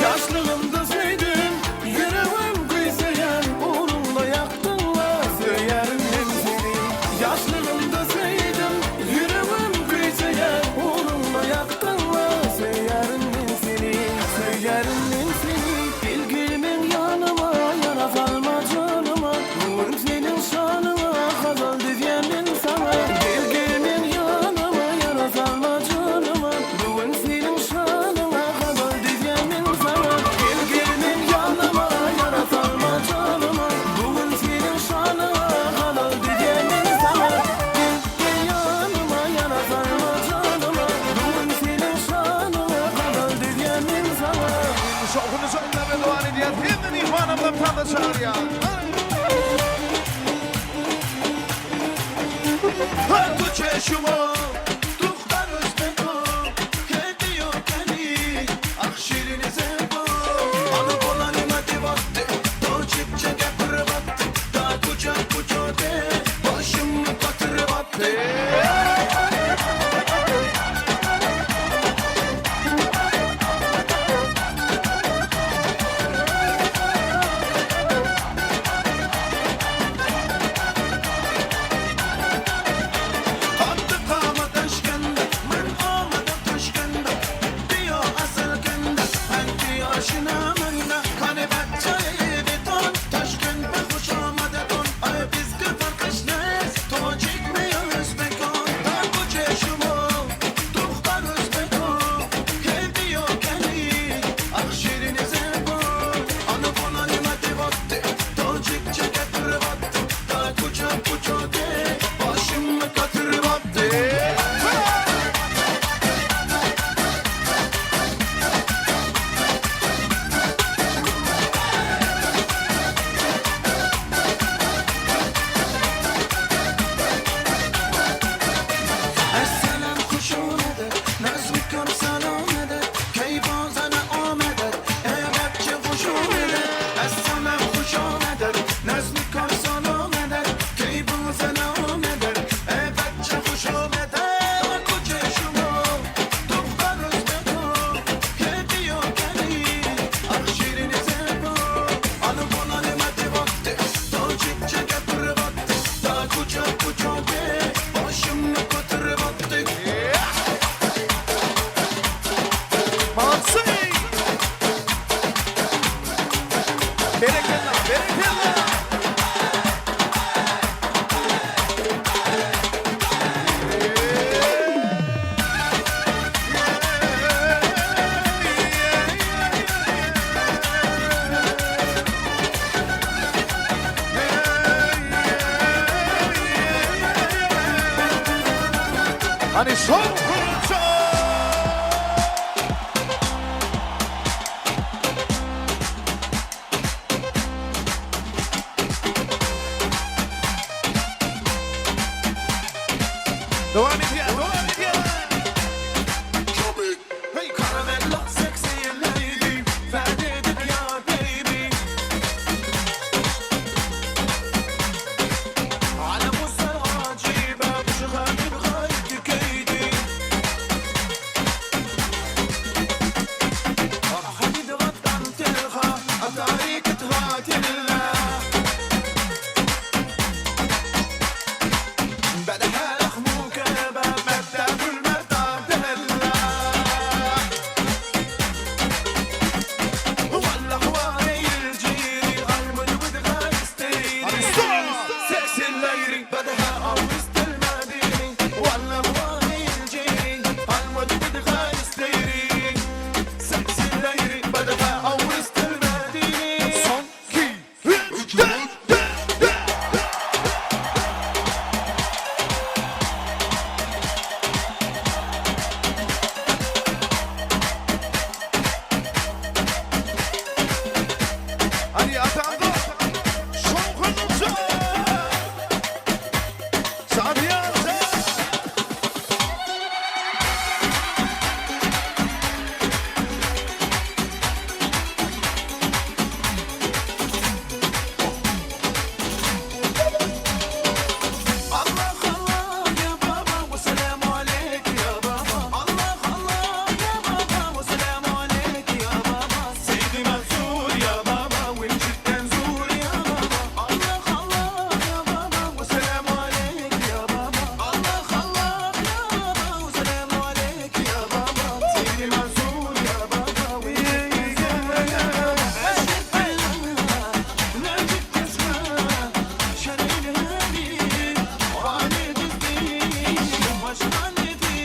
Yaşlılığımda sevdim, yüreğim kıysayan, uğrumda yaktın la söylerim seni. Yaşlılığımda sevdim, yüreğim kıysayan, uğrumda yaktın la söylerim seni. Söylerim seni, gel gelmen yanıma, yara salma canıma, bugün senin şanına kadar dediğimin sana. Gel gelmen yanıma, yara salma canıma, bugün senin şanına kadar dediğimin sana. Gel gelmen yanıma, yara salma canıma, bugün senin şanına kadar dediğimin sana. Gel gel yanıma, yara salma canıma, bugün senin şanına kadar dediğimin sana. Şokunu söyleme doğan ediyor. Hemen ihvanımla utanda çağırıyor. Hangi çeşme, tuhtan özlemi, kediyor beni, akşirine zevku. Anı bolanıma divattı, doğçipçe gepırvattı, da kucak kucade, başımı batırvattı. Hattı kama taşkanda, men amada taşkanda, Hani son kurulca. Devam ediyor, devam ediyor. Hey, karamella, sexy lady, verdik ya baby. على مستوى عجيبة مش غادي بغاية كيدي. حديد غطى تلغى أطاريك تغاتلها. بعدها لخموك باب مبدأ كل مبدأ دهلا. والله حواري الجيري المدود غايستيري. سكسي الليري بدها أوست المديني. والله حواري الجيري المدود غايستيري. سكسي الليري بدها أوست المديني. صن كي Hani atağında son kurulca. Sabiha. الله الله يا بابا وسلام عليك يا بابا. الله الله يا بابا وسلام عليك يا بابا. سيدي منصور يا بابا وين جدا نزور يا بابا. الله الله يا بابا وسلام عليك يا بابا. الله الله يا بابا وسلام عليك يا بابا. سيدي منصور يا بابا وين جدا نجد تسمع شريل هادي. وعلي جدي واش غنيتي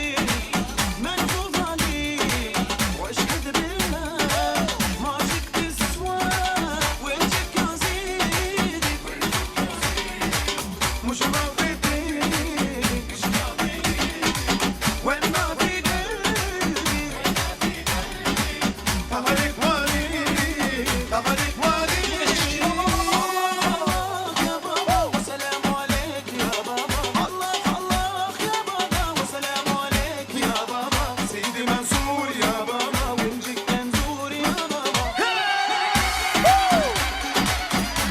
منفوض عليك واش كذب بالله ماشيك تسوى وجهك يا زيدي مش راضي فيك وين ما في قلبي تغرق والي تغرق والي يا بابا وسلام عليك يا بابا. الله الله يا بابا وسلام عليك يا بابا. سيدي منصور يا بابا وين جيت نزور يا بابا.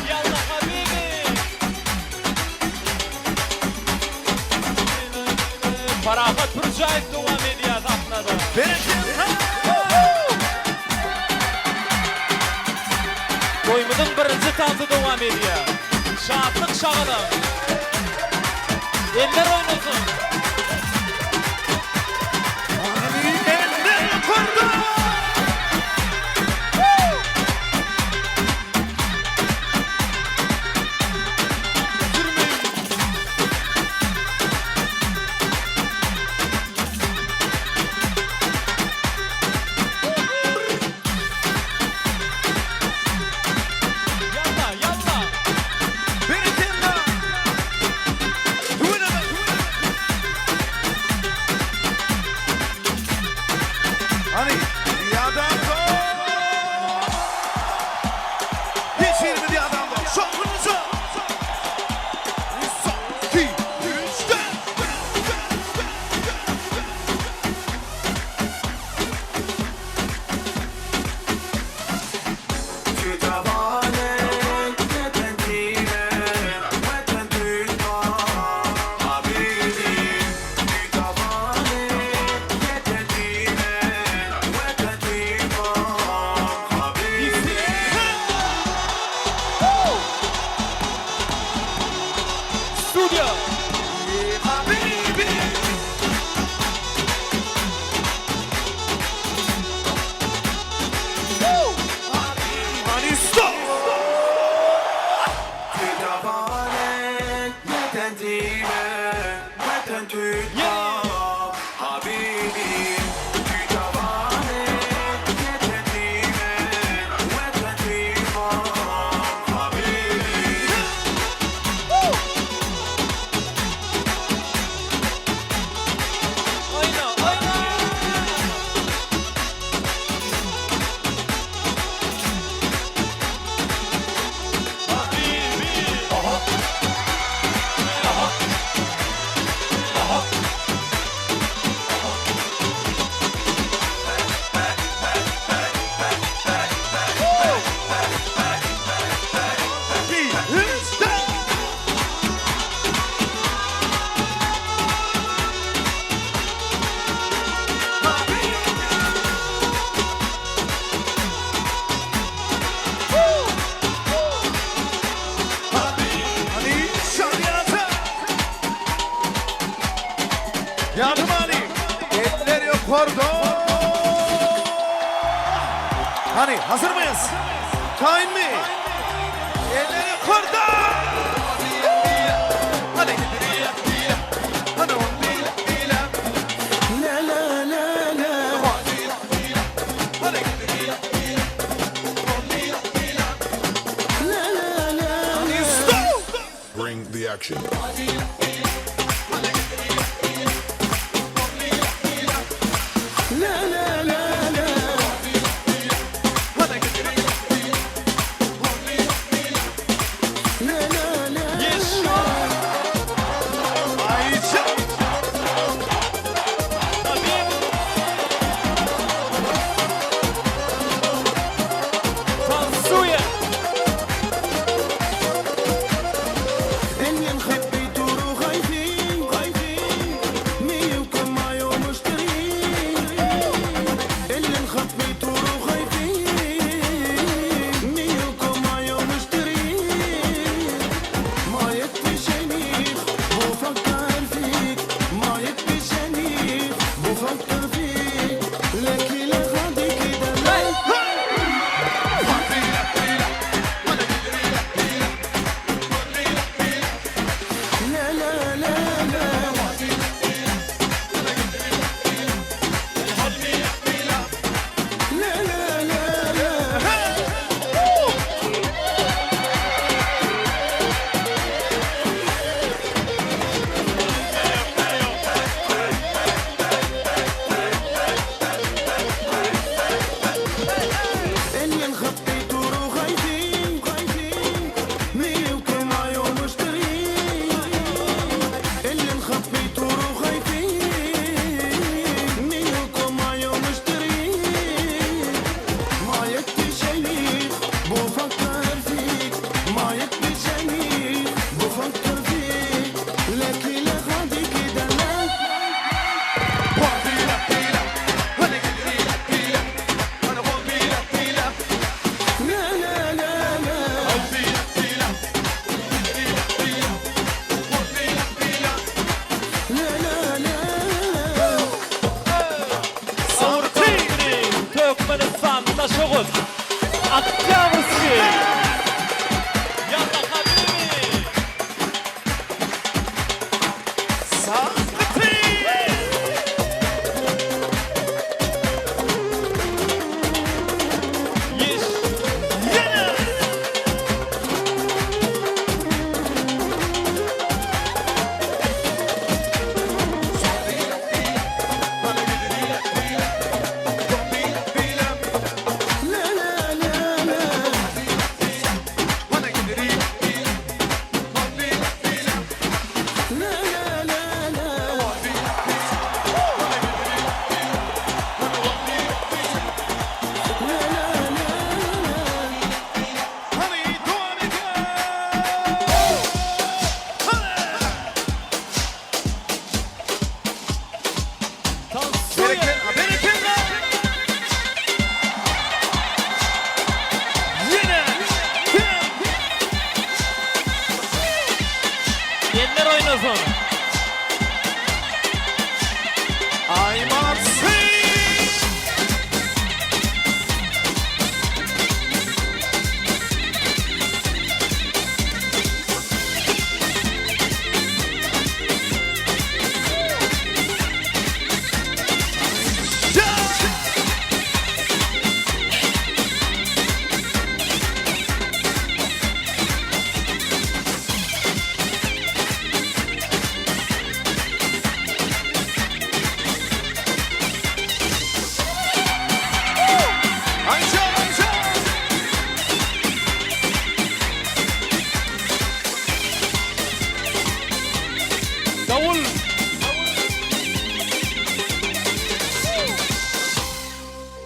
يلا حبيبي Farahat Pürcayt devam ediyor atnadı. Toymudun birinci tarzı devam ediyor. Şahatlık şağıdı. Eller oynasın. Eller kurdu. Yalla yalla. Beni dinle. Yardım Ali. Etler yok kordo. Hani hazır mıyız? Kain mi? Elleri yok kordo. Hadi. Hadi. La la la la. Hadi. La la la. Stop. Bring the action.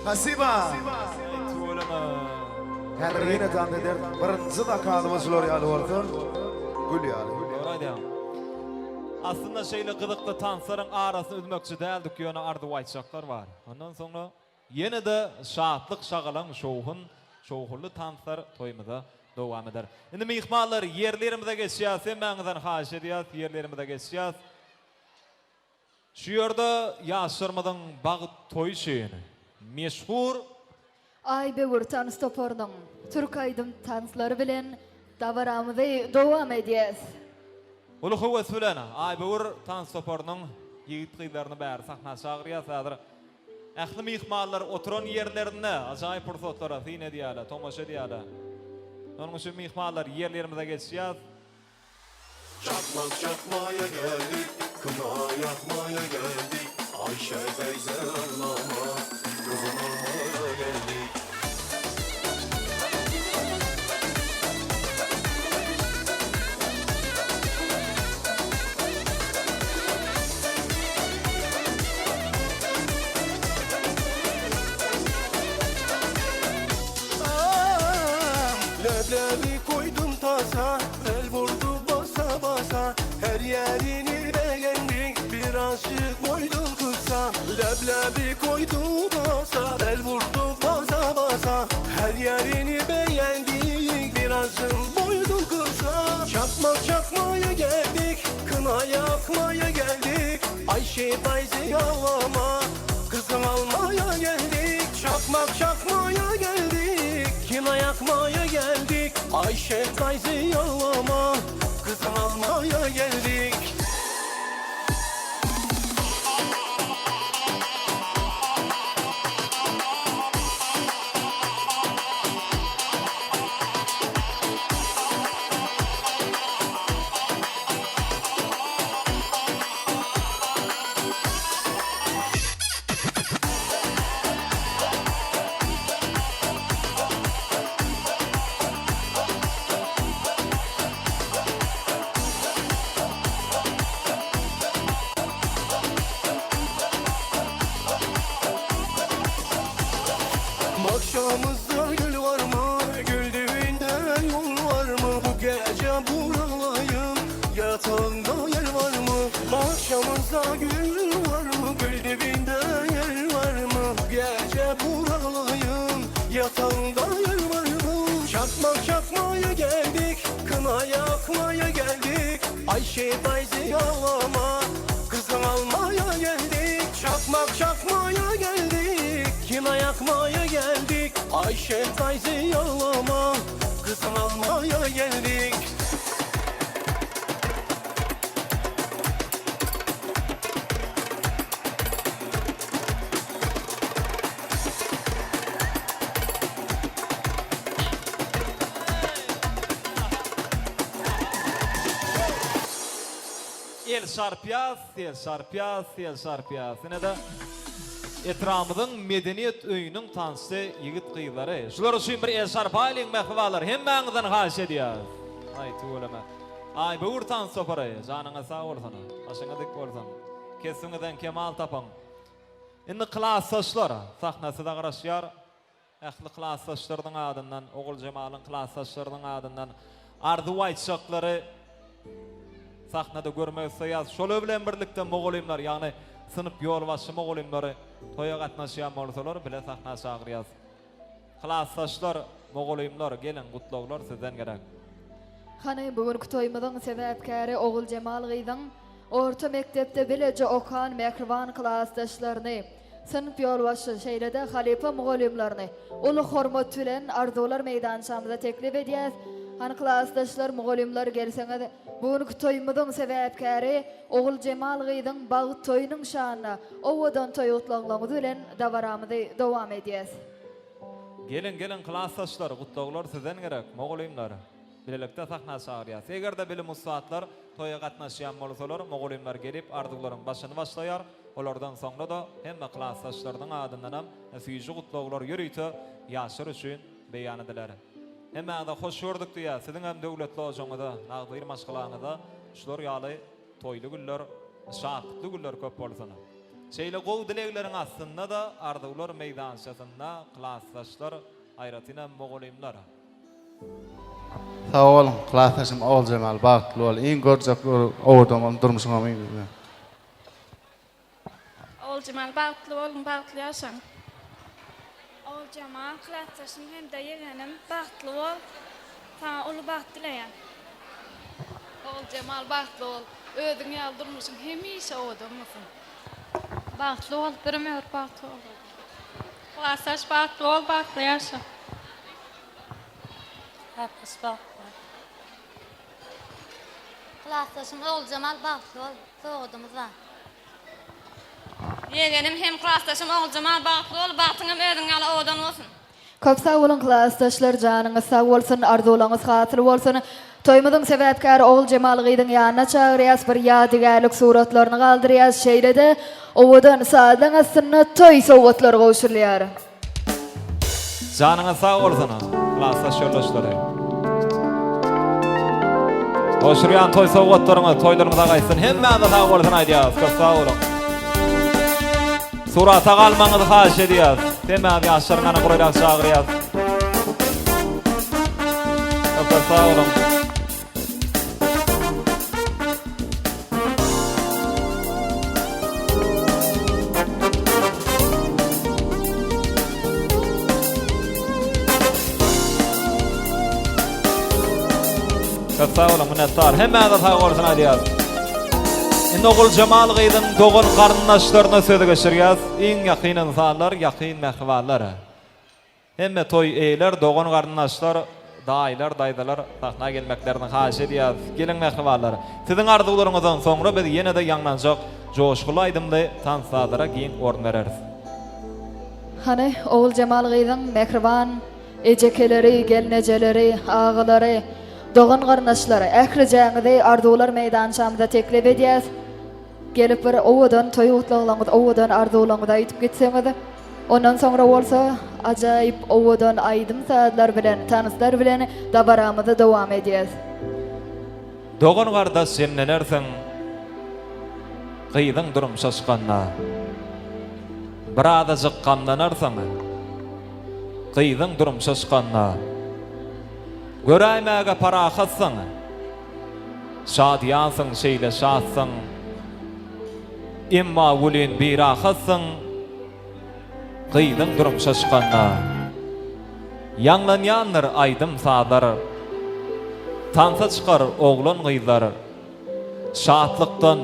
Hasiba. Yine tanıdılar. Birinci da kadımız L'Oreal oldu. Gül yani. Aslında şeyle gıdıklı tansların arasını üzmekçi değildik yöne ardı vaytşaklar var. Ondan sonra yine de şahatlık şağılan şoğullu tanslar toymada devam eder. Şimdi mihmallar yerlerimize geçeceğiz. Hemen haş ediyaz yerlerimize geçeceğiz. Şu yerde yaşarmadan bağı toy şeyini. Meşhur Aybe Vurtan Stopor'nun Türk aydım tansları bilen davaramızı devam ediyes. Ulu hıvı söylene. Aybur Tanstopor'nun yiğit kıylarını bäri sahna çağırıyasadır. Ähli mihmallar oturan yerlerine acayip fırsatlara sine diýäler, tomaşa diýäler. Onun için mihmallar yerlerimize geçýär. Çakmak çakmaya geldik, kına yakmaya geldik. Ayşe teyze ağlama, kızım almaya geldik. Leblebi koydum tasa, el vurdu basa basa. Her yerini beğendik, birazcık koydum kısa. Leblebi koydum tasa, el vurdu basa basa. Her yerini beğendik, birazcık koydum kısa. Çakmak çakmaya geldik, kına yakmaya geldik. Ayşe teyze yalama, kızım almaya geldik. Çakmak çakmaya geldik, kına yakmaya geldik. Ayşe teyze yalama, kızım almaya geldik. Akşamızda gül var mı? Gül dibinde yol var mı? Bu gece buralayım, yatağında yer var mı? Akşamızda gül var mı? Gül dibinde yer var mı? Bu gece buralayım, yatağında yer var mı? Çakmak çakmaya geldik, kına yakmaya geldik. Ayşe teyze yalama, kızım almaya geldik. Çakmak çakmaya geldik, kına yakmaya geldik. Ayşe teyze yalama, kızım almaya geldik. El şarpiyas, el şarpiyas, el şarpiyas. Yine de etramıdın medeniyet öýünün tansy ýigit kıyları. Şular üçin bir el şarpaýlyň mehwalar hemmäňizden haýş edýär. Ay tuğlama. Ay bu urtan soparay, janyňa sag bolsun. Aşyňa dik bolsun. Kesiňizden kemal tapaň. Indi klassdaşlar sahnasyda garaşýar. Ähli klassdaşlaryň adyndan, Ogul Jemalyň klassdaşlarynyň adyndan ardy aýtşaklary sahnada görmek isteýär. Şol bilen birlikde mogolimler, ýagny sınıp yol başı mogolimlary toya gatnaşýan bolsalar bile sahna çagyrýar. Klassdaşlar, mogolimler gelin gutlaglar sizden gerek. Hany bugünkü toýmyzyň sebäpkäri Ogul Jemal gyzyň orta mektepde bileje okan mehriban klassdaşlaryny, sınıp ýolbaşy şeýlede halipa mogolimlaryny uly hormat bilen arzular meýdançamyza teklip edýär. Hani klassdaşlar, mogolimler gelseňiz, bugünkü toýmyzyň sebäpkäri Ogul Jemal gyzyň bagy toýunyň şanyna owadan toýutlagyňyz bilen dawaramyzy dowam edýäs. Gelin klassdaşlar, gutlaglar sizden gerek, mogolimler. Bilelikde sahna çagyrýar. Egerde bilim ustaatlar toya gatnaşýan bolsalar, mogolimler gelip ardyklaryň başyny başlaýar. Olardan soňra da hemme klassdaşlaryň adyndan hem süýji gutlaglar ýürüýte ýaşar üçin beýan ediler. Hemme da hoş gördük diýär. Siziň hem döwletli ojaňyzda, nagdyr maşgalaňyzda şular ýaly toýly günler, şatly günler köp bolsun. Şeýle gowy dilekleriň astynda da ardyglar meýdançasynda klassdaşlar aýratyna mogolimler. Sağ olun, klassdaşym Ogul Jemal bagtly bol. Iň görjek owdamam durmuşyňa meňden. Ogul Jemal bagtly bolun, bagtly ýaşaň. Ogul Jemal klassdaşym hem de ýegenim bagtly bol. Sana uly baht dileýän. Ogul Jemal bagtly bol. Özüň ýaly durmuşyň hemişe owdamysyn. Bagtly ol, bir ömür bagtly ol. Klassdaş bagtly ol, bagtly ýaşa. Hepsi bak. Klassdaşım ol Cemal bagtly ol, soğudumuz var. Yeğenim hem klassdaşım ol Cemal bagtly ol, bagtyňam özüň ýaly odan bolsun. Köp sağ bolun klassdaşlar, janyňyz sağ bolsun, arzulaňyz hatyrly bolsun. Toýmadyň sebäpkäri Ogul Cemal Gydyň ýanyna çagyrýas, bir ýadygarlyk suratlaryny galdyrýas, şeýlede owadan saatlaň astyna toý sowgatlary gowşurýar. Janyňyz sağ bolsun, klassdaş ýoldaşlary. Gowşurýan toý sowgatlaryňyz toýlaryňyza gaýsyn, hemmäňiz sağ bolsun aýdýas, köp sağ bolun. Surata galmaňyzy haýyş edýäs. Temä ýaşlaryňa gurýak çagyrýas. Köp sağ bolun. Köp sağ bolun minnetdar. Hemmäňiz sağ bolsun aýdýas. Ogul Cemal Gydyň dogan garyndaşlaryna söze geçirýäs. Iň ýakyn insanlar, ýakyn mähwalar. Hemme toy eýler, dogan garyndaşlar, daýlar, daýdalar sahna gelmeklerini haýyş edýär. Geliň mähwalar. Siziň arzuwlaryňyzdan soňra biz ýene-de ýanglanjak, joşgulu aýdymly tansalara giň orun bereriz. Hany Ogul Cemal Gydyň mehriban ejekeleri, gelnejeleri, agylary, dogan garyndaşlary ähli jaňydy arzuwlar meýdançamyzda teklip edýäs. Gelip bir owadan toý gutlagyňyz, owadan arzuwlaryňyzy aýdyp gitseňiz, ondan soňra bolsa ajaýyp owadan aýdym saatlar bilen, tanyslar bilen dabaramyzda dowam edýäs. Dogan gardaş sen nelersiň? Gydyň durum şaşkanna. Birada jykkanlanarsaň, gydyň durum şaşkanna. Göräýmäge parahatsaň, şadyansyň, şeýle şadsaň, imma wulin birahatsaň, gydyň durum şaşkanna. Ýanglanýandyr aýdym sadar, tansa çykar oglan gyzlar, şatlykdan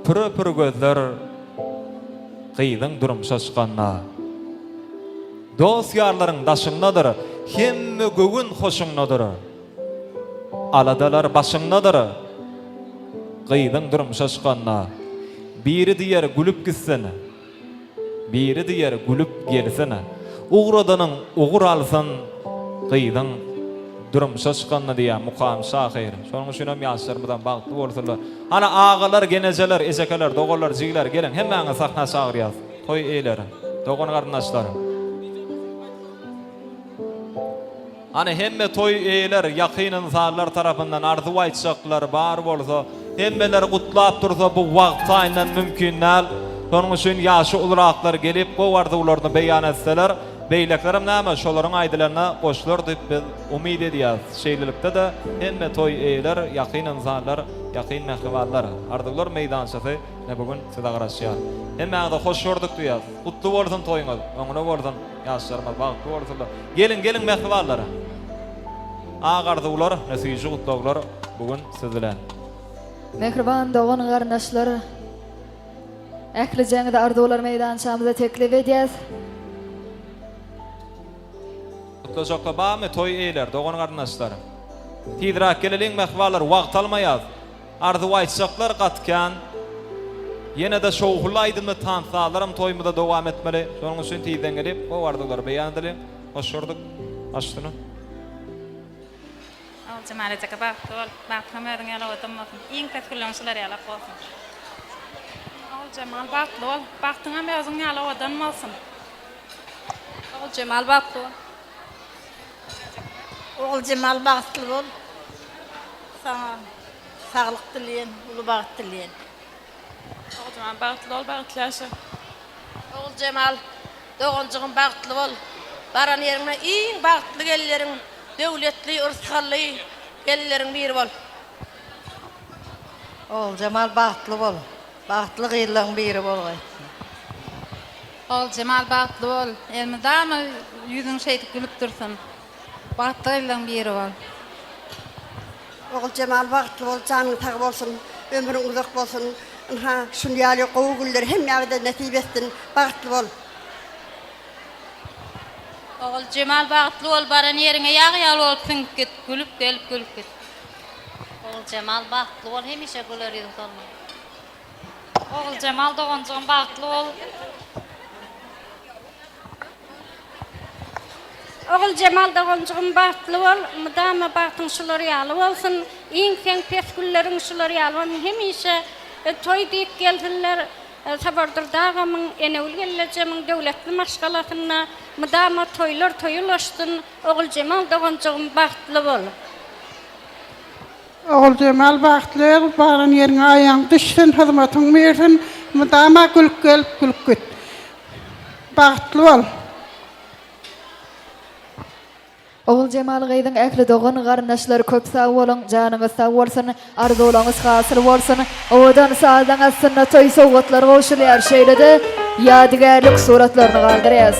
pür-pür gözler, gydyň durum şaşkanna. Dost ýarlaryň daşyňdadyr, hemme gögün hoşuňdadyr. Aladalar başyňdadyr, gydyň durum şaşkanna. Biri diýer gülüp gitsen, biri diýer gülüp gelsen, ugradanyň ugur alsyn, gydyň durum şaşkanna diýär mukam şahyr. Şonuň üçin hem ýaşlarymyzdan bagtly bolsunlar. Ana agalar, genejeler, ejekeler, dogalar, jigiler gelen hemmäňe sahna çagyrýas. Toy eýleri, dogan garyndaşlar. Ana hemme toy eýler, ýakyn insanlar tarapyndan arzuw aýtjaklar bar bolsa, hemmeler gutlap dursa bu wagt aýnan mümkin näl. Şonuň üçin ýaşy ulraklar gelip bu arzuwlaryny beýan etseler, beýleklerim näme şolaryň aýdylaryna goşular diýip biz umyd edýäs. Şeýlelikde de hemme toy eýler, ýakyn insanlar, ýakyn mähwalar, arzuwlar meýdançasy ne bugün size garaşýar. Hemmäňde hoş gördük diýär. Gutly bolsun toýuňyz, öňüne bolsun, ýaşlarymyz bagtly bolsunlar. Gelin, gelin mähwalar. Agardywlar, nesiji gutlaglar bugün siz bilen. Mehriban dogan garyndaşlar, ähli jaňyda arzuwlar meýdançamyzda teklip edýäs. Gutlajakda bamy toy eýler, dogan garyndaşlar. Tidrak geleliň mähwalar wagt almaýar. Arzuw aýtjaklar gatkan. Ýene-de şowgulaýdymly tansalarym toýmyda dowam etmeli. Şonuň üçin tiden gelip bu arzuwlar beýan edilip, hoşgördik. Açdyny. Ogul Cemal ejeke bagtly ol, bagtyňam özüň ýaly odan bolsun. Iň petgüllenşler ýaly bolsun. Ogul Cemal bagtly ol, bagtyňam özüň ýaly odan bolsun. Ogul Cemal bagtly ol. Ogul Cemal bagtly bol. Sana saglyk dileýän, uly bagat dileýän. Ogul Cemal bagtly ol, bagtly ýaşa. Ogul Cemal doganjygyň bagtly bol. Baran ýerine iň bagtly gellerin, döwletli, ursgally gellerin biri bol. Ogul Cemal bagtly bol. Bagtly gyýlaryň biri bol. Ogul Cemal bagtly bol. Elmi dama ýüzüň şeýdip gülüp dursun. Bagtly gyýlaryň biri bol. Ogul Cemal bagtly bol, janyň tag bolsun, ömrüň uzak bolsun. Ha, şunyalı qoğullar hem yavda nasip etsin. Bagtly bol. Oğul Cemal bagtly bol, baran yerine ýagyal bolup git, gülüp gelip git. Oğul Cemal bagtly bol, hemişe güler ýüzüň tolma. Oğul Cemal dogonjygym bagtly bol. Oğul Cemal dogonjygym bagtly bol, mudama bagtyň şulary ýaly bolsun, iň keň peskülleriň şulary ýaly bolsun, hemişe toy diýip geldiler. Sabardırdağımın enewli geleceğimin döwletli maşgalatyna mudama toylar toyulaşdyn. Oğul Cemal dogonjygym bagtly bol. Oğul Cemal bagtly bol, baran ýerine aýaň düşsün, hyzmatyň bersin, mudama gülüp git. Bagtly bol. Oğul Cemal Gaýdyň ähli dogan garnaşlary köp sag bolan, janyňyz sag bolsun, arzularyňyz hasyl bolsun. Owadan sağdan aslında toy sowgatlary goşulýar şeýlede ýadigarlyk suratlaryny galdyrýas.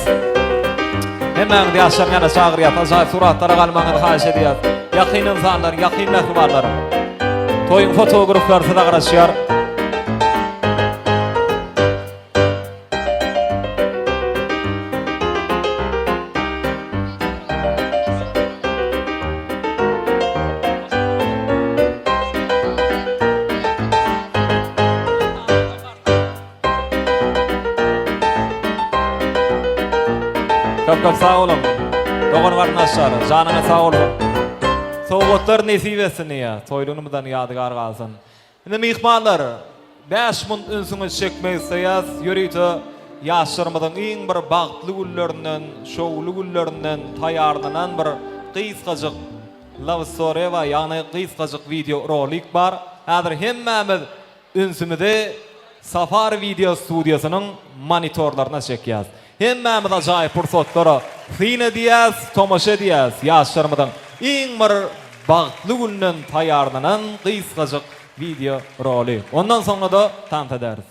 Hemen ýaşar ýana çagyrýar, ajaýyp suratlara galmagyny haýyş edýär. Ýakyn insanlar, ýakyn mehribanlar. Toyun fotograflary da garaşýar. Köp sağ olun. Dogan garnaşlar, janyňa sağ olun. Sowgatlar nesip etsin ýa, toýlunymyzdan ýadygar galsyn. Indi mihmanlar, 5 mund ünsüňiz çekmeýär, ýörüýte ýaşlarymyzyň iň bir bagtly güllerinden, şowly güllerinden taýýarlanan bir gysgaçyk love story we ýani gysgaçyk video rolik bar. Häzir hemmämiz ünsümizde Safari Video Studiosynyň monitorlaryna çekýär. Hemmämiz ajaýyp pursatlara hyna diýäs, tomaşa diýäs, ýaşlarymyzyň iň bir bagtly günden taýýarlanan gysgaçyk video roly. Ondan soňra da tant ederiz.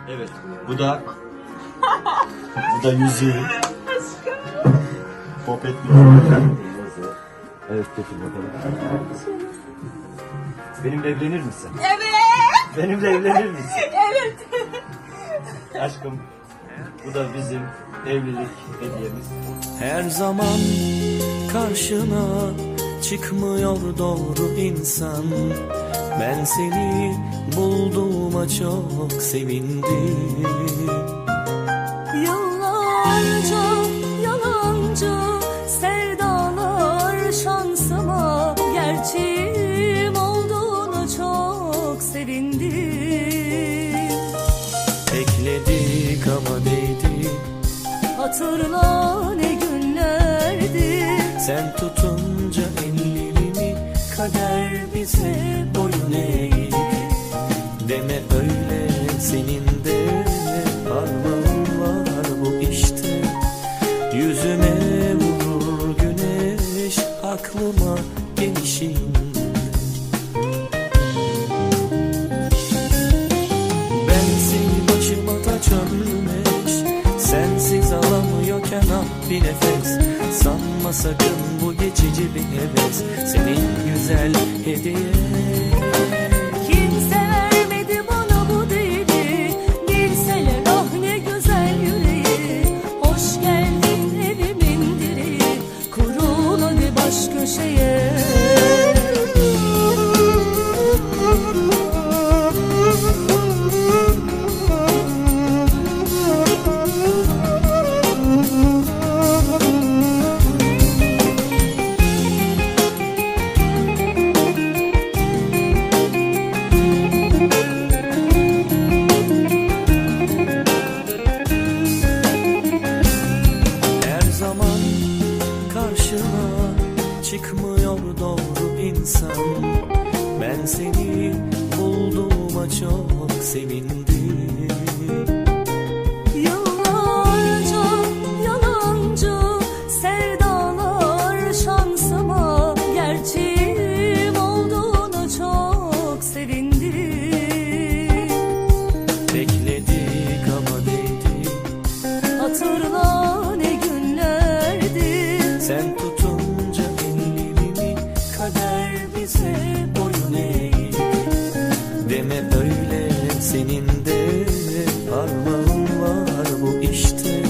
Evet, bu da yüzüğü. Popet mi? Evet, peki bakalım. Benimle evlenir misin? Evet. Benimle evlenir misin? Evet. Aşkım, bu da bizim evlilik hediyemiz. Her zaman karşına çıkmıyor doğru insan. Ben seni bulduğuma çok sevindim. Yıllarca yalancı sevdalar şansıma gerçeğim olduğunu çok sevindim. Bekledik ama değdi. Hatırla ne günlerdi. Sen tutunca ellerimi kader bize boyun eğdi. Deme öyle, senin de parmağın var bu işte. Yüzüme vurur güneş aklıma gelişinde. Ben seni başıma taç örmüş, sensiz alamıyorken ah bir nefes. Sanma sakın bu geçici bir heves, senin güzel hediyen. Kimse vermedi bana bu değeri. Bilseler ah ne güzel yüreği. Hoş geldin evimin direği. Kurul hadi baş köşeye. olduğuna çok sevindim. Yıllarca yalancı sevdalar şansıma gerçeğim olduğuna çok sevindim. Bekledik ama değdi. Hatırla ne günlerdi. Sen tutunca ellerimi kader bize boyun eğdi. Deme böyle, senin de parmağın var bu işte.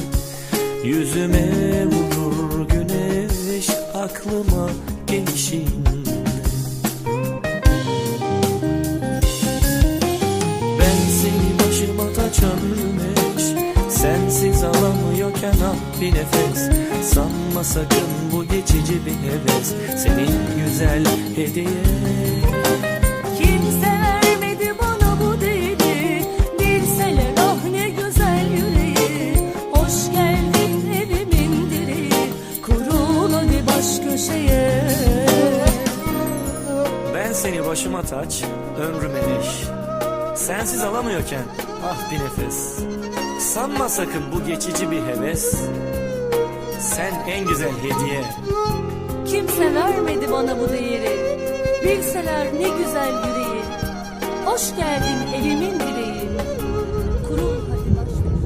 Yüzüme vurur güneş aklıma gelişinde. Ben seni başıma taçan güneş, sensiz alamıyorken ah bir nefes. Sanma sakın bu geçici bir heves, senin güzel hediyen. Kimse vermedi bana bu değeri. Bilseler ah ne güzel yüreği. Hoş geldin evimin direği. Kurul hadi baş köşeye. Ben seni başıma taç, ömrüme eş. Sensiz alamıyorken ah bir nefes. Sanma sakın bu geçici bir heves, sen en güzel hediye. Kimse vermedi bana bu değeri. Bilseler ne güzel yüreği. Hoş geldin evimin direği. Kurul hadi baş köşeye.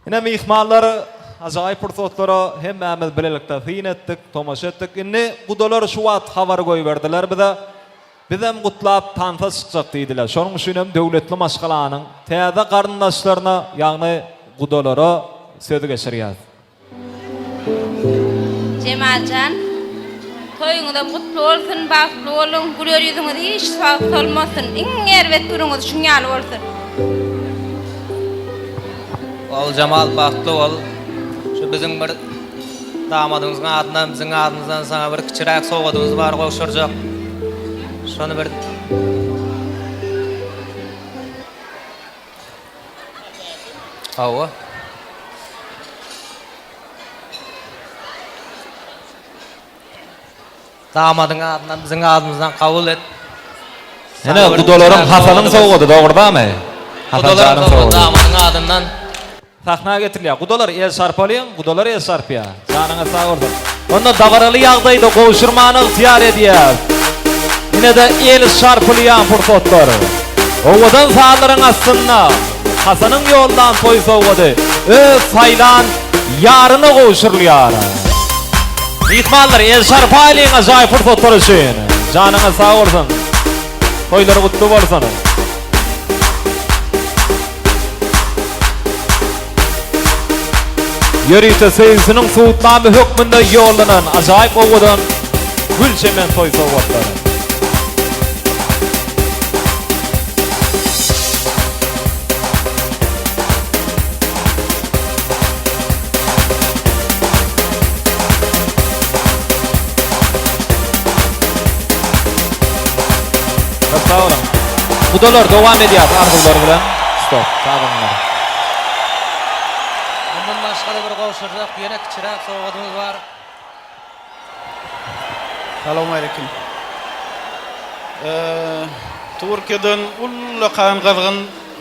Yine mihmanları acayip fırsatları hemmemiz birlikte fin ettik, tomaş ettik. Inni kudalar şu wat haber koyuverdiler bize. Bizem kutlap tanfa çıkacak deydiler. Şonun üçün hem devletli maşgalanın täze qarındaşlarına, yani kudalara sözü geçirýär. Cemalcan, toyuňyzda mutlu bolsun, bagtly bolun, güler ýüzüňiz hiç sawat olmasyn, iň erwet duruňyz şuňaly bolsun. Ol Cemal bagtly bol. Şu bizim bir damadyňyzyň adyndan, biziň adymyzdan sana bir kiçiräk sowgadyňyz bar goşurjak. Şonu bir Awa. Damadyň adyndan, biziň adymyzdan kabul et. Yine kudalarım Hasan'ın sowgady, dogurdamy? Kudalarym damadyň adyndan Sahna getirilýär. Kudalar el sarpalyň, kudalar el sarpýar. Janyňa sag bolsun. Onda dagaraly ýagdaýda goşurmany ýar edýär. Yine de el sarpylýan pursatlar. Owadan sağlaryň aslynda Hasanyň ýolundan toy sowgady. Öz saylan ýaryny goşurýar. Mihmanlar el sarpalyň ajaýyp pursatlar üçin. Janyňa sag bolsun. Toýlary gutly bolsun. Yörüte seyisinin suutnamy hökmünde ýolanan ajaýyp owadan gülçemen toy sowgatlary. Sağolun. Kudalar dowam edýär arzular bilen. Stop. Sağolunlar. bundan başga bir goşurjak ýene kiçiräk sowgadyňyz bar. Assalamu alaykum. Türkiýeden ullaqan gazgyn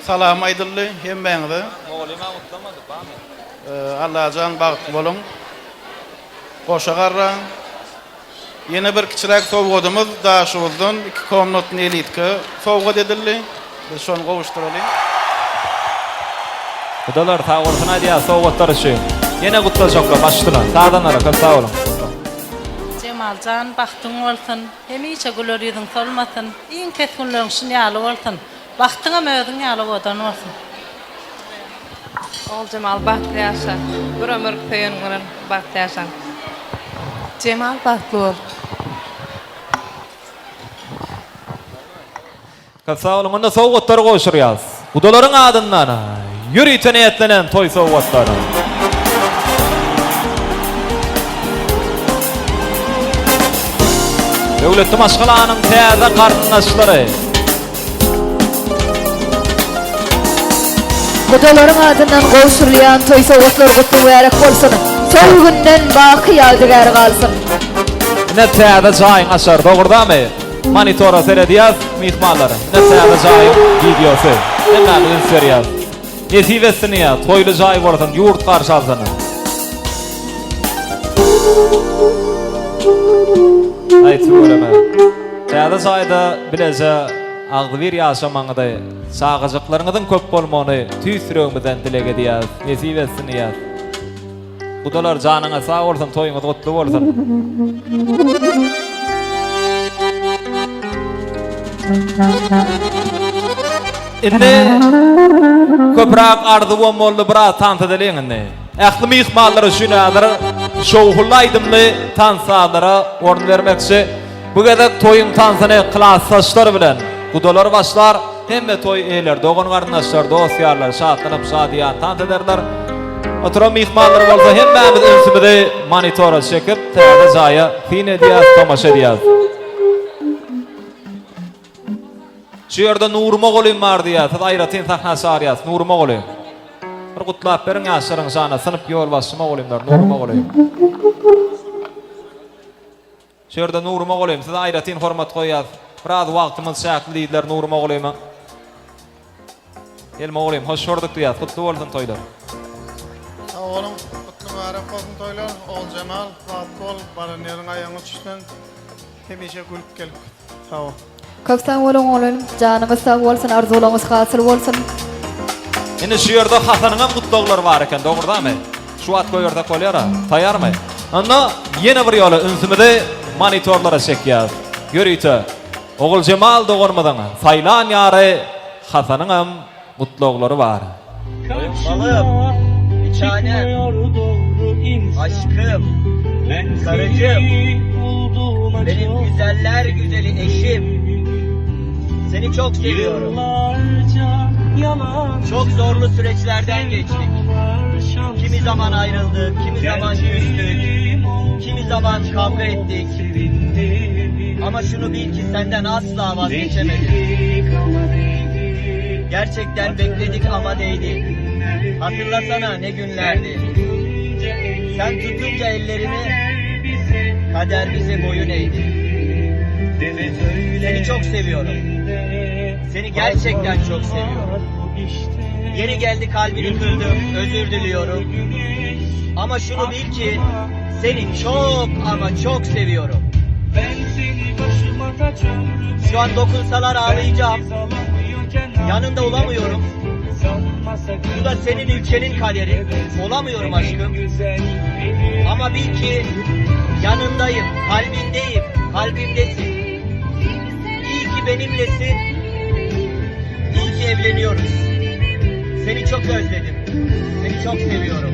salam aýdyldy hemmeňize. Ogluma mutlamady bamy. Allah jan bagtly bolun. Goşa garra. Ýene bir kiçiräk sowgadymyz daşybızdan 2 komnatly elitka sowgat edildi. Biz şonu gowuşduraly. Kudalar sağolsun aýdýar sowgatlar üçin. Ýene gutlaşaklar başdylar. Sağdanlara sag bolun. Cemalcan bagtyň bolsun, hemiçe güler ýüzüň solmasyn, iň keskinleriň şunýaly bolsun. Bagtyňa möýüň ýaly bolan bolsun. Ol Cemal bagtly ýaşa. Bir ömür köýen bilen bagtly ýaşa. Cemal bagtly bol. Sağolun, onda sowgatlar goşurýar. Kudaların adından yürüyten etlenen toy soğuvatları. Devletli maşgalanın täze qarındaşlary. Kudaların adından goşurlayan toy soğutlar gutlu berek bolsun. Soy günden baqy ýadygar galsın. Ne täze jaýyň aşar dogurdamy? Monitora serediyaz mihmanlary. Ne täze jaýyň videosy. Näme bilen seriyaz. Nesibesini ya toyly jaý bolsun, ýurt garşy alsana. Aytmurama. Täze jaýda bileje agdy bir ýaşamaňydy. Sağıjyklaryňyzyň köp bolmagyny tüýsüregimizden dilek edýäs. Nesibesini ýaz. Kudalar janyňa sag bolsun, toýuňyz gutly bolsun. Indi köprak ardy bolmaly bir tanta deleňinde. Ähli mihmanlary şunadyr, şowhulaýdymly tansalara orun bermekçi. Bu gedek toýuň tansyny klasslaşlar bilen kudalar başlar, hemme toy eýler, dogan garnaşlar, dostýarlar şatlanyp şadiýan tanta ederler. Otura mihmanlar bolsa hemmämiz ünsümidi monitora çekip täze jaýa fin edýäs, tamaşa edýäs. Şu ýerde Nur Mogolim bar diýär, taýratyn sahnasy arýas, Nur Mogolim. Bir gutlap beriň ýaşlaryň şana synyp ýol başy Mogolimler, Nur Mogolim. Şu ýerde Nur Mogolim, siz aýratyn hormat goýýar. Biraz wagtymyz şäkli diýdiler Nur Mogolima. El Mogolim, hoş gördük diýär, gutly bolsun toýlar. Oğlum, kutlu mübarek olsun toylar. Oğul Cemal, Batbol, Baranyerin ayağını düştün. Hemişe gülüp gelip. Sağ ol. Köp sağ bolun oğlum, janymyz sağ bolsun, arzularymyz hasyl bolsun. Indi şu ýerde Hasanyň gutluglar bar eken, dogurdamy? Şu at goýarda bolýar, taýarmy? Onda ýene bir ýola ünsümidi monitorlara çekýär. Görýte. Oğul Cemal dogurmadan saýlan ýary Hasanyň gutlugları bar. Balım, bir tanem, aşkım, karıcığım, benim güzeller güzeli eşim. Seni çok seviyorum. Çok zorlu süreçlerden geçtik. Kimi zaman ayrıldık, kimi zaman küstük, kimi zaman kavga ettik. Ama şunu bil ki senden asla vazgeçemedim. Gerçekten bekledik ama değdi. Hatırlasana ne günlerdi. Sen tutunca ellerimi, kader bize boyun eğdi. Seni çok seviyorum. Seni gerçekten çok seviyorum. Yeri geldi kalbini kırdım, özür diliyorum. Ama şunu bil ki seni çok ama çok seviyorum. Şu an dokunsalar ağlayacağım. Yanında olamıyorum. Bu da senin ülkenin kaderi. Olamıyorum aşkım. Ama bil ki yanındayım, kalbindeyim, kalbimdesin. İyi ki benimlesin. İyi ki evleniyoruz. Seni çok özledim. Seni çok seviyorum.